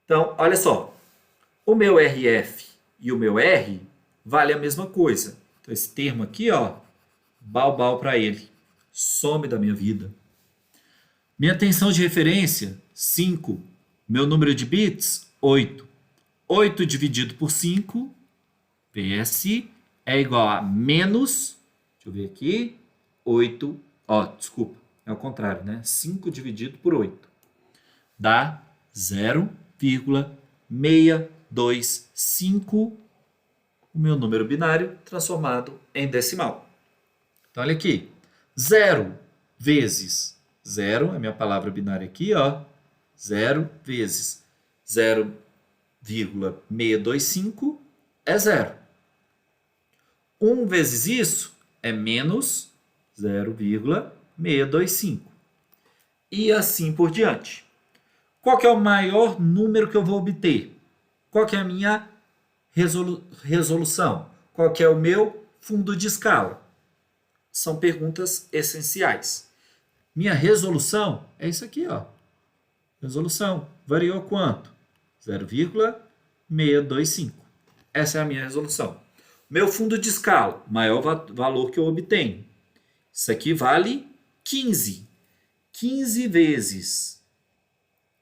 Então, olha só. O meu RF e o meu R vale a mesma coisa. Então, esse termo aqui, ó, bal para ele. Some da minha vida. Minha tensão de referência, 5. Meu número de bits, 8. 8 dividido por 5, PS, é igual a menos, deixa eu ver aqui, 8, desculpa, é o contrário, né? 5 dividido por 8. Dá 0,625, o meu número binário transformado em decimal. Então, olha aqui. 0 vezes 0, a minha palavra binária aqui, ó. 0 vezes 0 0,625 é 0. 1 vezes isso é menos 0,625. E assim por diante. Qual que é o maior número que eu vou obter? Qual que é a minha resolução? Qual que é o meu fundo de escala? São perguntas essenciais. Minha resolução é isso aqui, ó. Resolução. Variou quanto? 0,625. Essa é a minha resolução. Meu fundo de escala, maior valor que eu obtenho. Isso aqui vale 15. 15 vezes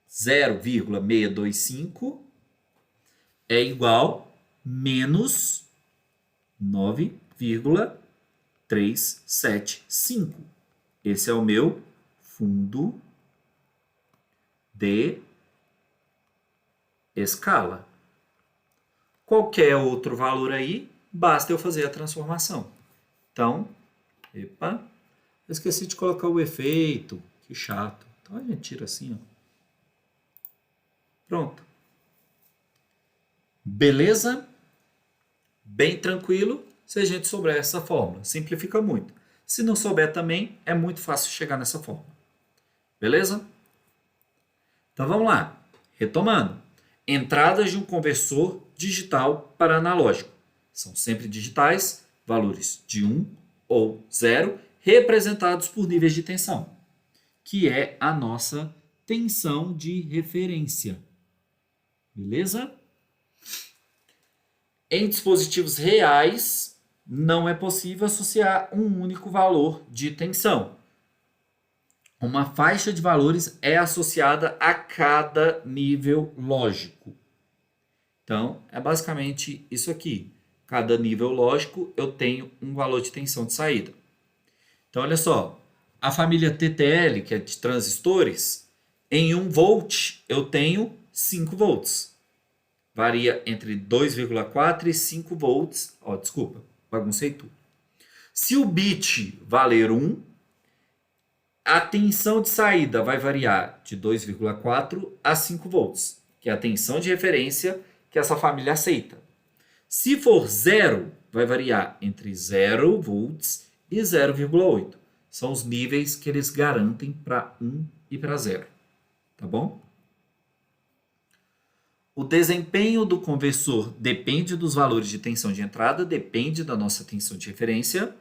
0,625 é igual a menos 9,375. Esse é o meu fundo de escala. Qualquer outro valor aí, basta eu fazer a transformação. Então, eu esqueci de colocar o efeito, que chato. Então a gente tira assim, ó. Pronto. Beleza? Bem tranquilo se a gente souber essa fórmula. Simplifica muito. Se não souber também, é muito fácil chegar nessa fórmula. Beleza? Então vamos lá. Retomando. Entradas de um conversor digital para analógico. São sempre digitais, valores de 1 ou 0, representados por níveis de tensão, que é a nossa tensão de referência. Beleza? Em dispositivos reais, não é possível associar um único valor de tensão. Uma faixa de valores é associada a cada nível lógico. Então, é basicamente isso aqui. Cada nível lógico, eu tenho um valor de tensão de saída. Então, olha só. A família TTL, que é de transistores, em 1 volt, eu tenho 5 volts. Varia entre 2,4 e 5 volts. Desculpa, baguncei tudo. Se o bit valer 1, a tensão de saída vai variar de 2,4 a 5 volts, que é a tensão de referência que essa família aceita. Se for 0, vai variar entre 0 volts e 0,8. São os níveis que eles garantem para 1 e para 0. Tá bom? O desempenho do conversor depende dos valores de tensão de entrada, depende da nossa tensão de referência,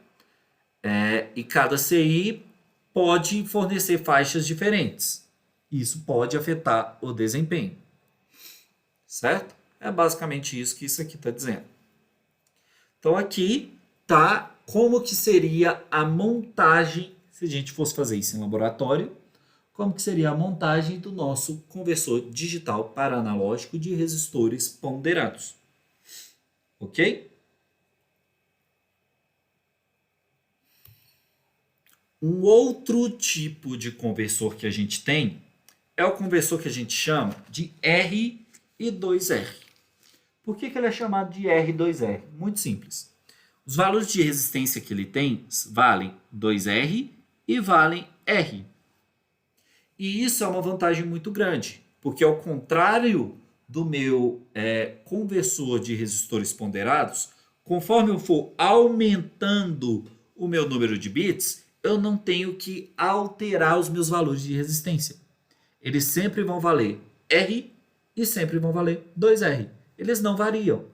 e cada CI pode fornecer faixas diferentes. Isso pode afetar o desempenho. Certo? É basicamente isso que isso aqui está dizendo. Então aqui está como que seria a montagem, se a gente fosse fazer isso em laboratório, como que seria a montagem do nosso conversor digital para analógico de resistores ponderados. Ok? Um outro tipo de conversor que a gente tem é o conversor que a gente chama de R e 2R. Por que ele é chamado de R e 2R? Muito simples. Os valores de resistência que ele tem valem 2R e valem R. E isso é uma vantagem muito grande, porque ao contrário do meu conversor de resistores ponderados, conforme eu for aumentando o meu número de bits, eu não tenho que alterar os meus valores de resistência. Eles sempre vão valer R e sempre vão valer 2R. Eles não variam.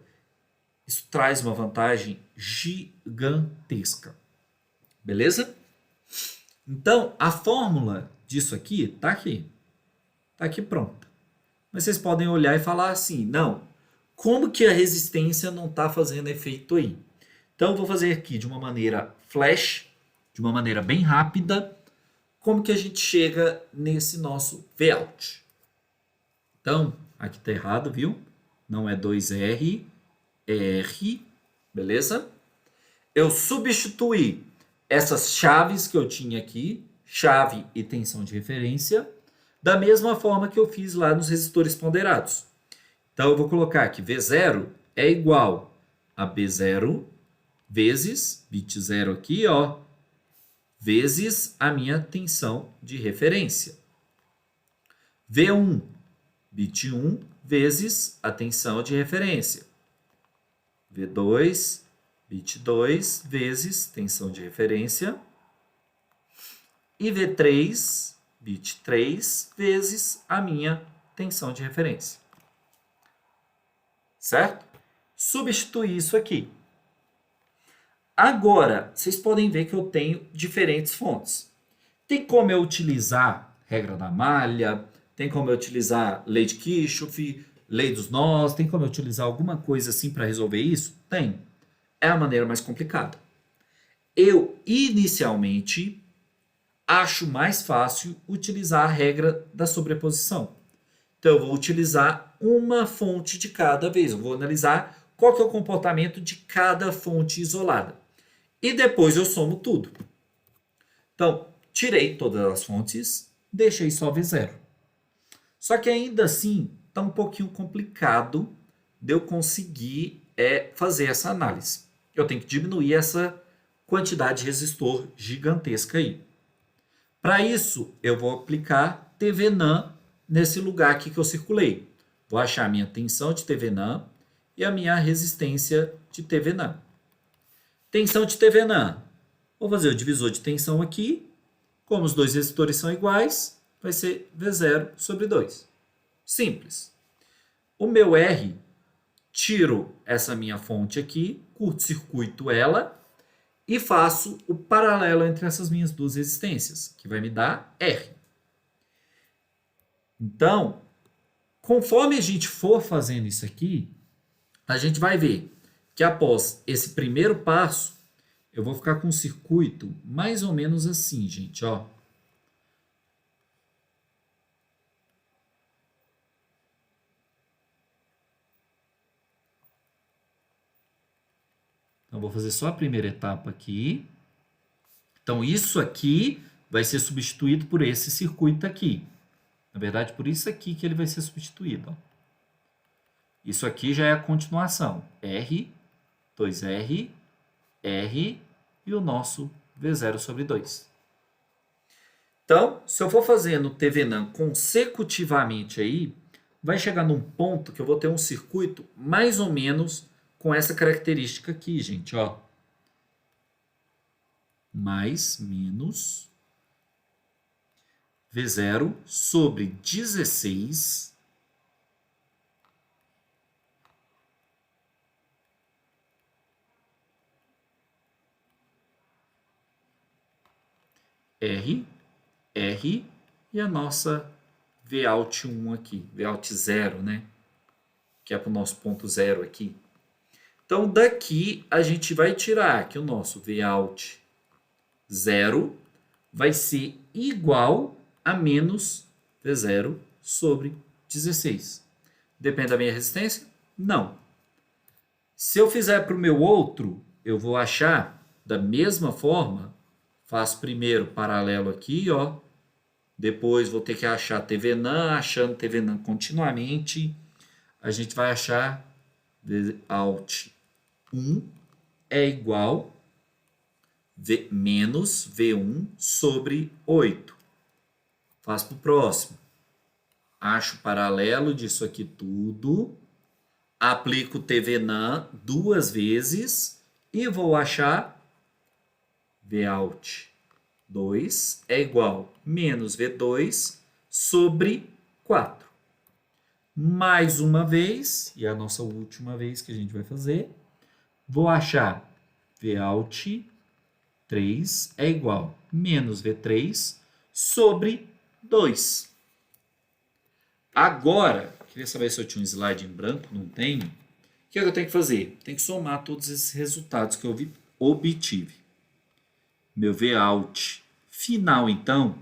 Isso traz uma vantagem gigantesca. Beleza? Então, a fórmula disso aqui está aqui. Está aqui pronta. Mas vocês podem olhar e falar assim, não, como que a resistência não está fazendo efeito aí? Então, eu vou fazer aqui de uma maneira flash, de uma maneira bem rápida, como que a gente chega nesse nosso Vout. Então, aqui está errado, viu? Não é 2R, é R, beleza? Eu substituí essas chaves que eu tinha aqui, chave e tensão de referência, da mesma forma que eu fiz lá nos resistores ponderados. Então, eu vou colocar aqui V0 é igual a B0 vezes, bit 0 aqui, ó, vezes a minha tensão de referência. V1 bit 1 vezes a tensão de referência. V2, bit 2 vezes tensão de referência. E V3, bit 3 vezes a minha tensão de referência. Certo? Substituir isso aqui. Agora, vocês podem ver que eu tenho diferentes fontes. Tem como eu utilizar regra da malha, tem como eu utilizar lei de Kirchhoff, lei dos nós, tem como eu utilizar alguma coisa assim para resolver isso? Tem. É a maneira mais complicada. Eu, inicialmente, acho mais fácil utilizar a regra da sobreposição. Então, eu vou utilizar uma fonte de cada vez. Eu vou analisar qual que é o comportamento de cada fonte isolada. E depois eu somo tudo. Então, tirei todas as fontes, deixei só V0. Só que ainda assim, está um pouquinho complicado de eu conseguir fazer essa análise. Eu tenho que diminuir essa quantidade de resistor gigantesca aí. Para isso, eu vou aplicar TVNAM nesse lugar aqui que eu circulei. Vou achar a minha tensão de TVNAM e a minha resistência de TVNAM. Tensão de TVNAM. Vou fazer o divisor de tensão aqui. Como os dois resistores são iguais, vai ser V0 sobre 2. Simples. O meu R, tiro essa minha fonte aqui, curto-circuito ela e faço o paralelo entre essas minhas duas resistências, que vai me dar R. Então, conforme a gente for fazendo isso aqui, a gente vai ver que após esse primeiro passo, eu vou ficar com um circuito mais ou menos assim, gente, ó. Então, vou fazer só a primeira etapa aqui. Então, isso aqui vai ser substituído por esse circuito aqui. Na verdade, por isso aqui que ele vai ser substituído. Ó. Isso aqui já é a continuação. R, 2R, R e o nosso V0 sobre 2. Então, se eu for fazendo TVNAM consecutivamente aí, vai chegar num ponto que eu vou ter um circuito mais ou menos com essa característica aqui, gente, ó. Mais, menos, V0 sobre 16 R, R e a nossa Vout 1 aqui, Vout 0, né? Que é para o nosso ponto zero aqui. Então, daqui a gente vai tirar que o nosso Vout 0 vai ser igual a menos V0 sobre 16. Depende da minha resistência? Não. Se eu fizer para o meu outro, eu vou achar da mesma forma, faço primeiro paralelo aqui, ó. Depois vou ter que achar TVNAM, achando TVNAM continuamente. A gente vai achar Vout 1 é igual menos V1 sobre 8. Faço para o próximo. Acho o paralelo disso aqui tudo. Aplico TVNAM duas vezes e vou achar Vout 2 é igual menos V2 sobre 4. Mais uma vez, e é a nossa última vez que a gente vai fazer, vou achar Vout 3 é igual menos V3 sobre 2. Agora, queria saber se eu tinha um slide em branco, não tenho. O que eu tenho que fazer? Tenho que somar todos esses resultados que eu obtive. Meu Vout final, então,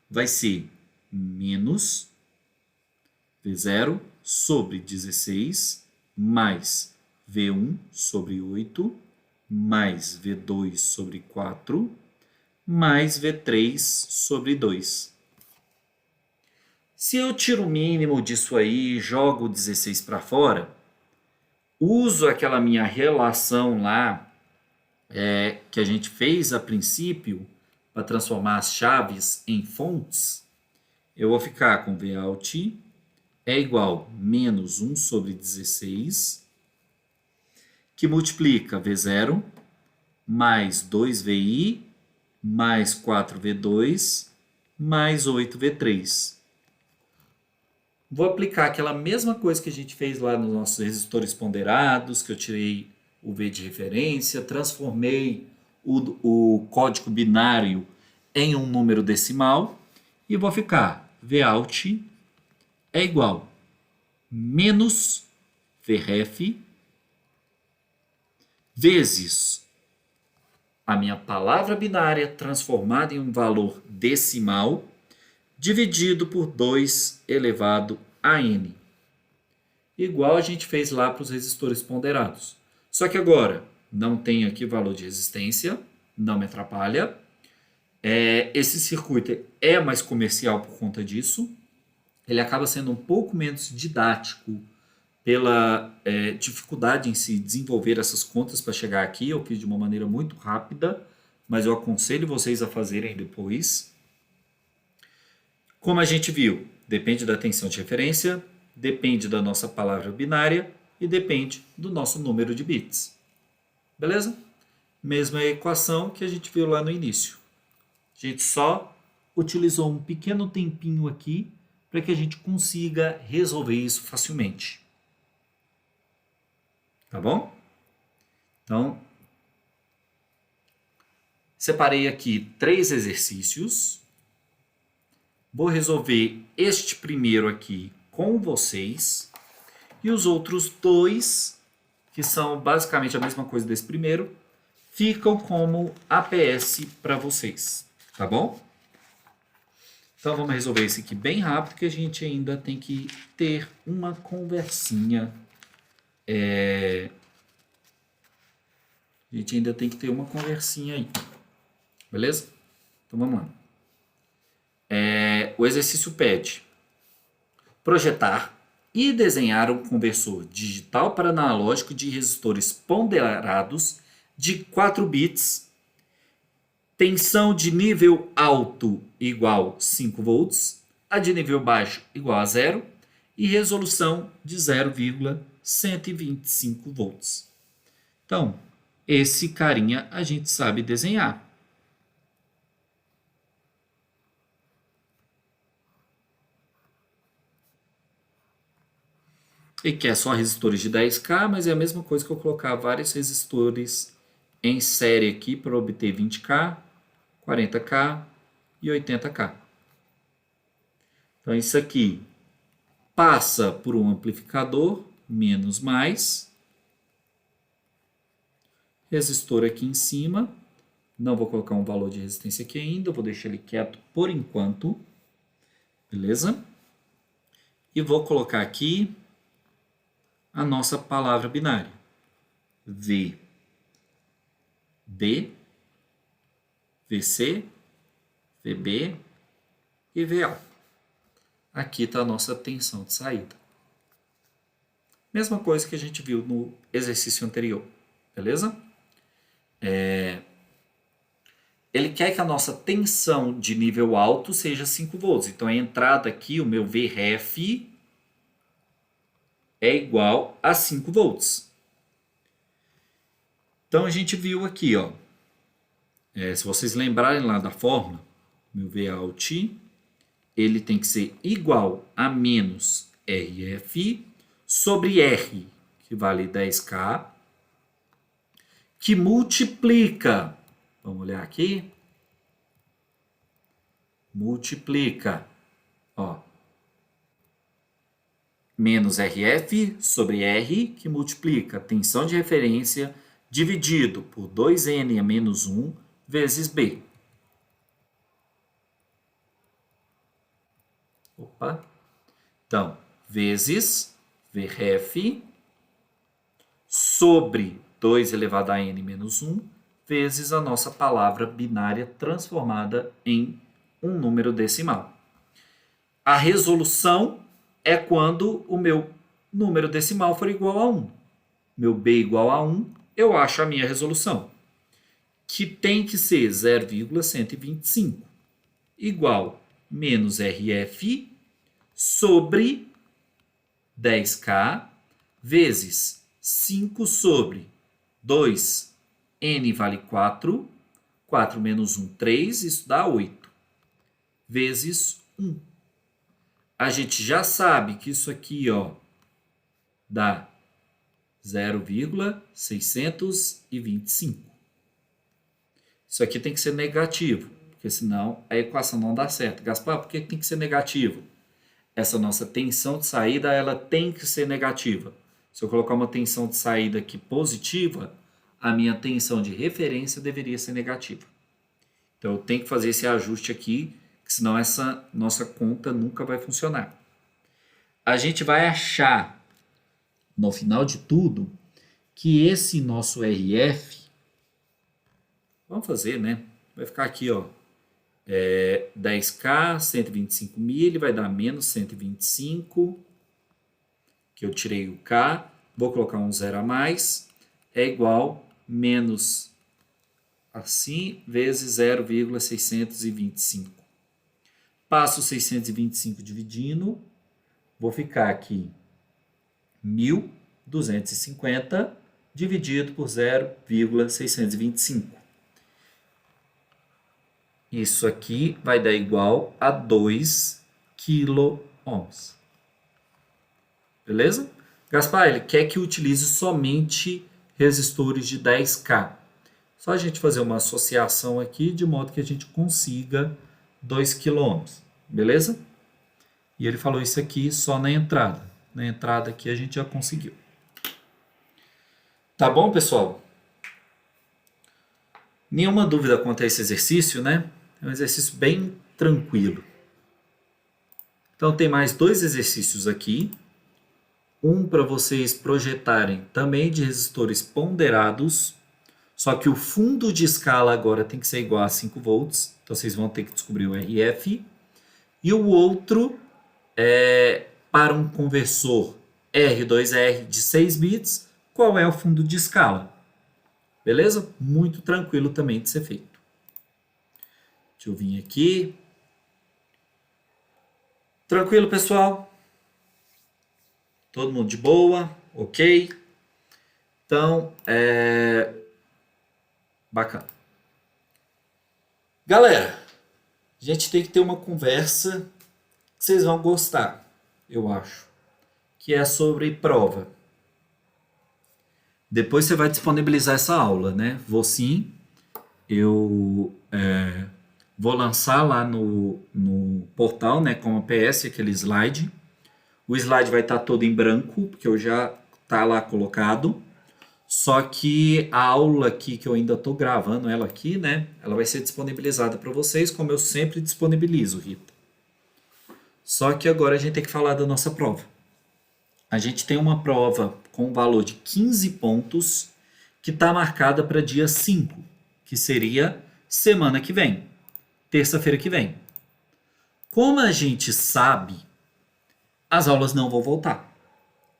vai ser menos V0 sobre 16 mais V1 sobre 8 mais V2 sobre 4 mais V3 sobre 2. Se eu tiro o mínimo disso aí, jogo 16 para fora, uso aquela minha relação lá que a gente fez a princípio para transformar as chaves em fontes, eu vou ficar com Vout é igual a menos 1 sobre 16, que multiplica V0 mais 2VI mais 4V2 mais 8V3. Vou aplicar aquela mesma coisa que a gente fez lá nos nossos resistores ponderados, que eu tirei o V de referência, transformei o código binário em um número decimal e vou ficar Vout é igual a menos Vref vezes a minha palavra binária transformada em um valor decimal dividido por 2 elevado a n. Igual a gente fez lá para os resistores ponderados. Só que agora não tem aqui valor de resistência, não me atrapalha. Esse circuito é mais comercial por conta disso. Ele acaba sendo um pouco menos didático pela dificuldade em se desenvolver essas contas para chegar aqui. Eu fiz de uma maneira muito rápida, mas eu aconselho vocês a fazerem depois. Como a gente viu, depende da tensão de referência, depende da nossa palavra binária e depende do nosso número de bits. Beleza? Mesma equação que a gente viu lá no início. A gente só utilizou um pequeno tempinho aqui para que a gente consiga resolver isso facilmente. Tá bom? Então, separei aqui 3 exercícios. Vou resolver este primeiro aqui com vocês. E os outros 2, que são basicamente a mesma coisa desse primeiro, ficam como APS para vocês. Tá bom? Então vamos resolver esse aqui bem rápido, que a gente ainda tem que ter uma conversinha. A gente ainda tem que ter uma conversinha aí. Beleza? Então vamos lá. O exercício pede projetar e desenhar um conversor digital para analógico de resistores ponderados de 4 bits, tensão de nível alto igual 5 volts, a de nível baixo igual a 0 e resolução de 0,125 volts. Então, esse carinha a gente sabe desenhar. E que é só resistores de 10K, mas é a mesma coisa que eu colocar vários resistores em série aqui para obter 20K, 40K e 80K. Então isso aqui passa por um amplificador, menos mais. Resistor aqui em cima. Não vou colocar um valor de resistência aqui ainda, vou deixar ele quieto por enquanto. Beleza? E vou colocar aqui a nossa palavra binária. V, B, VC, VB e VA. Aqui está a nossa tensão de saída. Mesma coisa que a gente viu no exercício anterior. Beleza? Ele quer que a nossa tensão de nível alto seja 5 volts. Então, a entrada aqui, o meu Vref, é igual a 5 volts. Então, a gente viu aqui, ó, se vocês lembrarem lá da fórmula, meu Vout, ele tem que ser igual a menos Rf sobre R, que vale 10K, que multiplica, vamos olhar aqui, multiplica, ó, menos Rf sobre R, que multiplica a tensão de referência dividido por 2N a menos 1 vezes B. Opa. Então, vezes Vref sobre 2 elevado a N menos 1 vezes a nossa palavra binária transformada em um número decimal. A resolução é quando o meu número decimal for igual a 1. Meu B igual a 1, eu acho a minha resolução, que tem que ser 0,125, igual menos Rf sobre 10K vezes 5 sobre 2, N vale 4, 4 menos 1, 3, isso dá 8, vezes 1. A gente já sabe que isso aqui, ó, dá 0,625. Isso aqui tem que ser negativo, porque senão a equação não dá certo. Gaspar, por que tem que ser negativo? Essa nossa tensão de saída, ela tem que ser negativa. Se eu colocar uma tensão de saída aqui positiva, a minha tensão de referência deveria ser negativa. Então eu tenho que fazer esse ajuste aqui, senão essa nossa conta nunca vai funcionar. A gente vai achar, no final de tudo, que esse nosso RF, vamos fazer, né? Vai ficar aqui, ó, 10K, 125 mil, vai dar menos 125, que eu tirei o K, vou colocar um zero a mais, é igual menos assim, vezes 0,625. Passo 625 dividindo, vou ficar aqui 1.250 dividido por 0,625. Isso aqui vai dar igual a 2 quiloohms. Beleza? Gaspar, ele quer que utilize somente resistores de 10K. Só a gente fazer uma associação aqui, de modo que a gente consiga 2 quiloohms. Beleza? E ele falou isso aqui só na entrada. Na entrada aqui a gente já conseguiu. Tá bom, pessoal? Nenhuma dúvida quanto a esse exercício, né? É um exercício bem tranquilo. Então tem mais 2 exercícios aqui. Um para vocês projetarem também de resistores ponderados, só que o fundo de escala agora tem que ser igual a 5 volts, então vocês vão ter que descobrir o RF. E o outro é para um conversor R2R de 6 bits, qual é o fundo de escala? Beleza? Muito tranquilo também de ser feito. Deixa eu vir aqui. Tranquilo, pessoal? Todo mundo de boa? Ok? Então, bacana. Galera, a gente tem que ter uma conversa que vocês vão gostar, eu acho, que é sobre prova. Depois você vai disponibilizar essa aula, né? Vou sim, eu vou lançar lá no portal, né, como PS, aquele slide. O slide vai estar todo em branco, porque eu já está lá colocado. Só que a aula aqui, que eu ainda estou gravando ela aqui, né? Ela vai ser disponibilizada para vocês, como eu sempre disponibilizo, Rita. Só que agora a gente tem que falar da nossa prova. A gente tem uma prova com um valor de 15 pontos que está marcada para dia 5, que seria semana que vem, terça-feira que vem. Como a gente sabe, as aulas não vão voltar.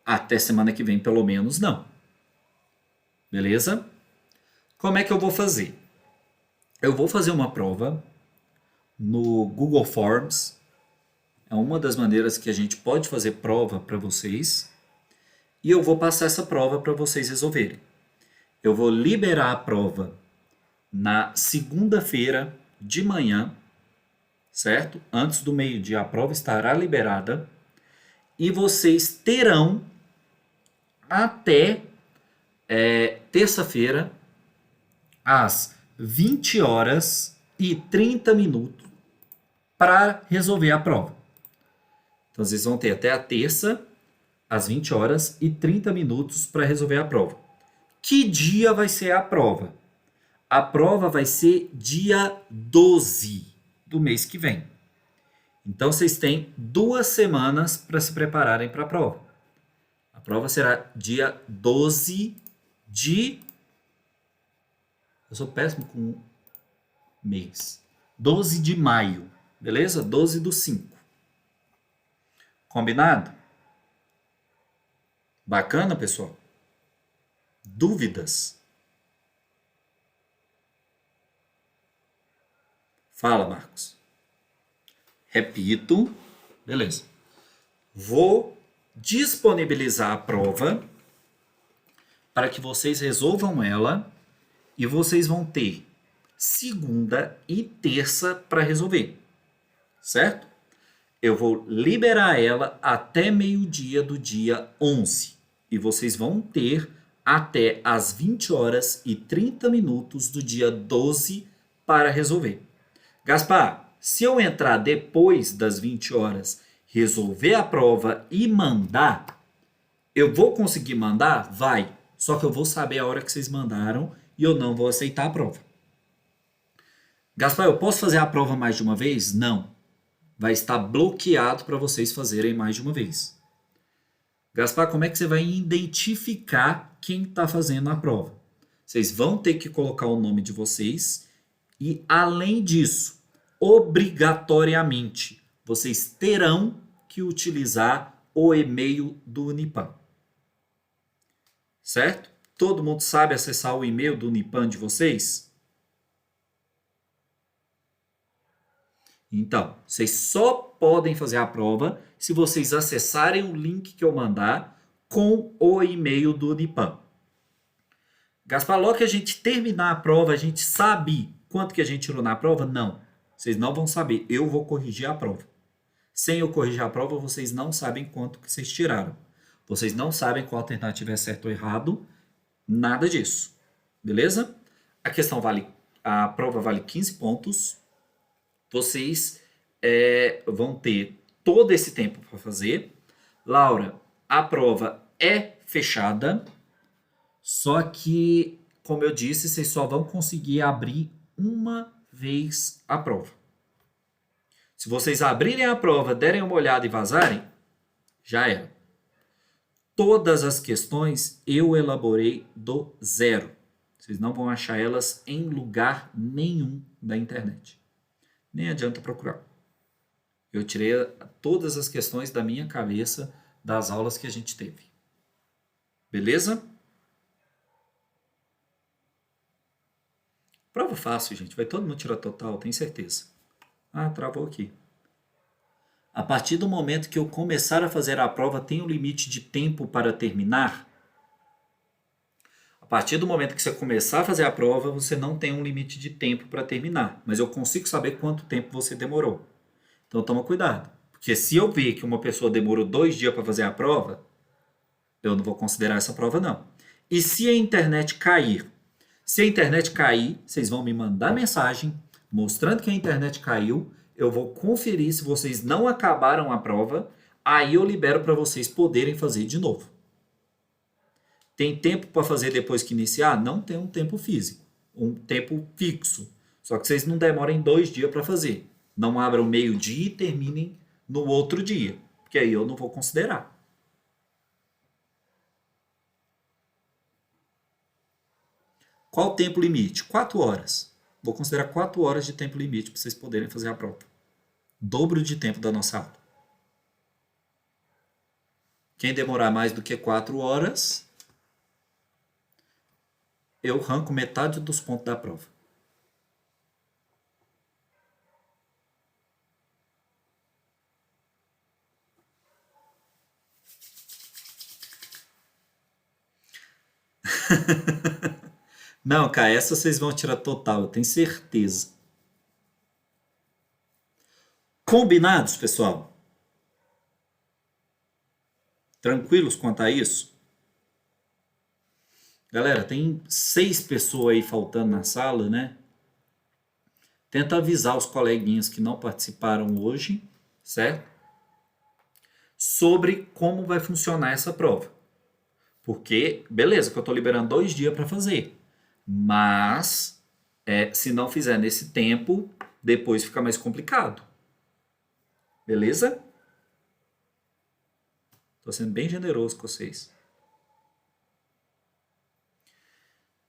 Até semana que vem, pelo menos, não. Beleza? Como é que eu vou fazer? Eu vou fazer uma prova no Google Forms. É uma das maneiras que a gente pode fazer prova para vocês. E eu vou passar essa prova para vocês resolverem. Eu vou liberar a prova na segunda-feira de manhã, certo? Antes do meio-dia a prova estará liberada. E vocês terão até terça-feira, às 20 horas e 30 minutos, para resolver a prova. Então, vocês vão ter até a terça, às 20 horas e 30 minutos, para resolver a prova. Que dia vai ser a prova? A prova vai ser dia 12 do mês que vem. Então, vocês têm 2 semanas para se prepararem para a prova. A prova será dia 12 de... Eu sou péssimo com mês. 12 de maio, beleza? 12/5. Combinado? Bacana, pessoal? Dúvidas? Fala, Marcos. Repito. Beleza. Vou disponibilizar a prova para que vocês resolvam ela e vocês vão ter segunda e terça para resolver, certo? Eu vou liberar ela até meio-dia do dia 11 e vocês vão ter até as 20 horas e 30 minutos do dia 12 para resolver. Gaspar, se eu entrar depois das 20 horas, resolver a prova e mandar, eu vou conseguir mandar? Vai. Só que eu vou saber a hora que vocês mandaram e eu não vou aceitar a prova. Gaspar, eu posso fazer a prova mais de uma vez? Não. Vai estar bloqueado para vocês fazerem mais de uma vez. Gaspar, como é que você vai identificar quem está fazendo a prova? Vocês vão ter que colocar o nome de vocês e, além disso, obrigatoriamente, vocês terão que utilizar o e-mail do Unipan. Certo? Todo mundo sabe acessar o e-mail do Unipan de vocês? Então, vocês só podem fazer a prova se vocês acessarem o link que eu mandar com o e-mail do Unipan. Gaspar, logo que a gente terminar a prova, a gente sabe quanto que a gente tirou na prova? Não. Vocês não vão saber. Eu vou corrigir a prova. Sem eu corrigir a prova, vocês não sabem quanto que vocês tiraram. Vocês não sabem qual alternativa é certo ou errado. Nada disso. Beleza? A prova vale 15 pontos. Vocês vão ter todo esse tempo para fazer. Laura, a prova é fechada. Só que, como eu disse, vocês só vão conseguir abrir uma vez a prova. Se vocês abrirem a prova, derem uma olhada e vazarem, já era. Todas as questões eu elaborei do zero. Vocês não vão achar elas em lugar nenhum da internet. Nem adianta procurar. Eu tirei todas as questões da minha cabeça das aulas que a gente teve. Beleza? Prova fácil, gente. Vai todo mundo tirar total, tenho certeza. Ah, travou aqui. A partir do momento que eu começar a fazer a prova, tem um limite de tempo para terminar? A partir do momento que você começar a fazer a prova, você não tem um limite de tempo para terminar. Mas eu consigo saber quanto tempo você demorou. Então toma cuidado. Porque se eu ver que uma pessoa demorou 2 dias para fazer a prova, eu não vou considerar essa prova não. E se a internet cair? Se a internet cair, vocês vão me mandar mensagem mostrando que a internet caiu. Eu vou conferir se vocês não acabaram a prova. Aí eu libero para vocês poderem fazer de novo. Tem tempo para fazer depois que iniciar? Não tem um tempo físico, um tempo fixo. Só que vocês não demorem 2 dias para fazer. Não abram meio-dia e terminem no outro dia, porque aí eu não vou considerar. Qual o tempo limite? 4 horas. Vou considerar 4 horas de tempo limite para vocês poderem fazer a prova. Dobro de tempo da nossa aula. Quem demorar mais do que 4 horas, eu arranco metade dos pontos da prova. Não, cara, essa vocês vão tirar total, eu tenho certeza. Combinados, pessoal? Tranquilos quanto a isso? Galera, tem 6 pessoas aí faltando na sala, né? Tenta avisar os coleguinhas que não participaram hoje, certo? Sobre como vai funcionar essa prova. Porque, beleza, que eu estou liberando 2 dias para fazer. Mas, se não fizer nesse tempo, depois fica mais complicado. Beleza? Estou sendo bem generoso com vocês.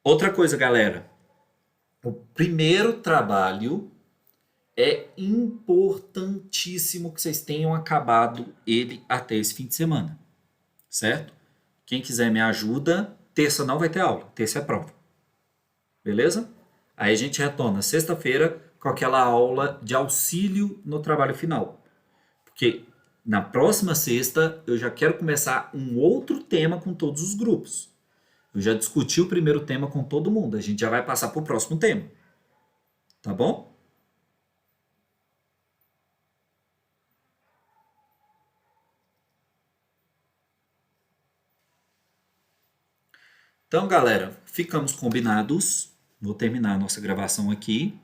Outra coisa, galera. O primeiro trabalho é importantíssimo que vocês tenham acabado ele até esse fim de semana. Certo? Quem quiser me ajuda, terça não vai ter aula. Terça é prova. Beleza? Aí a gente retorna sexta-feira com aquela aula de auxílio no trabalho final. Porque Na próxima sexta, eu já quero começar um outro tema com todos os grupos. Eu já discuti o primeiro tema com todo mundo. A gente já vai passar para o próximo tema. Tá bom? Então, galera, ficamos combinados. Vou terminar a nossa gravação aqui.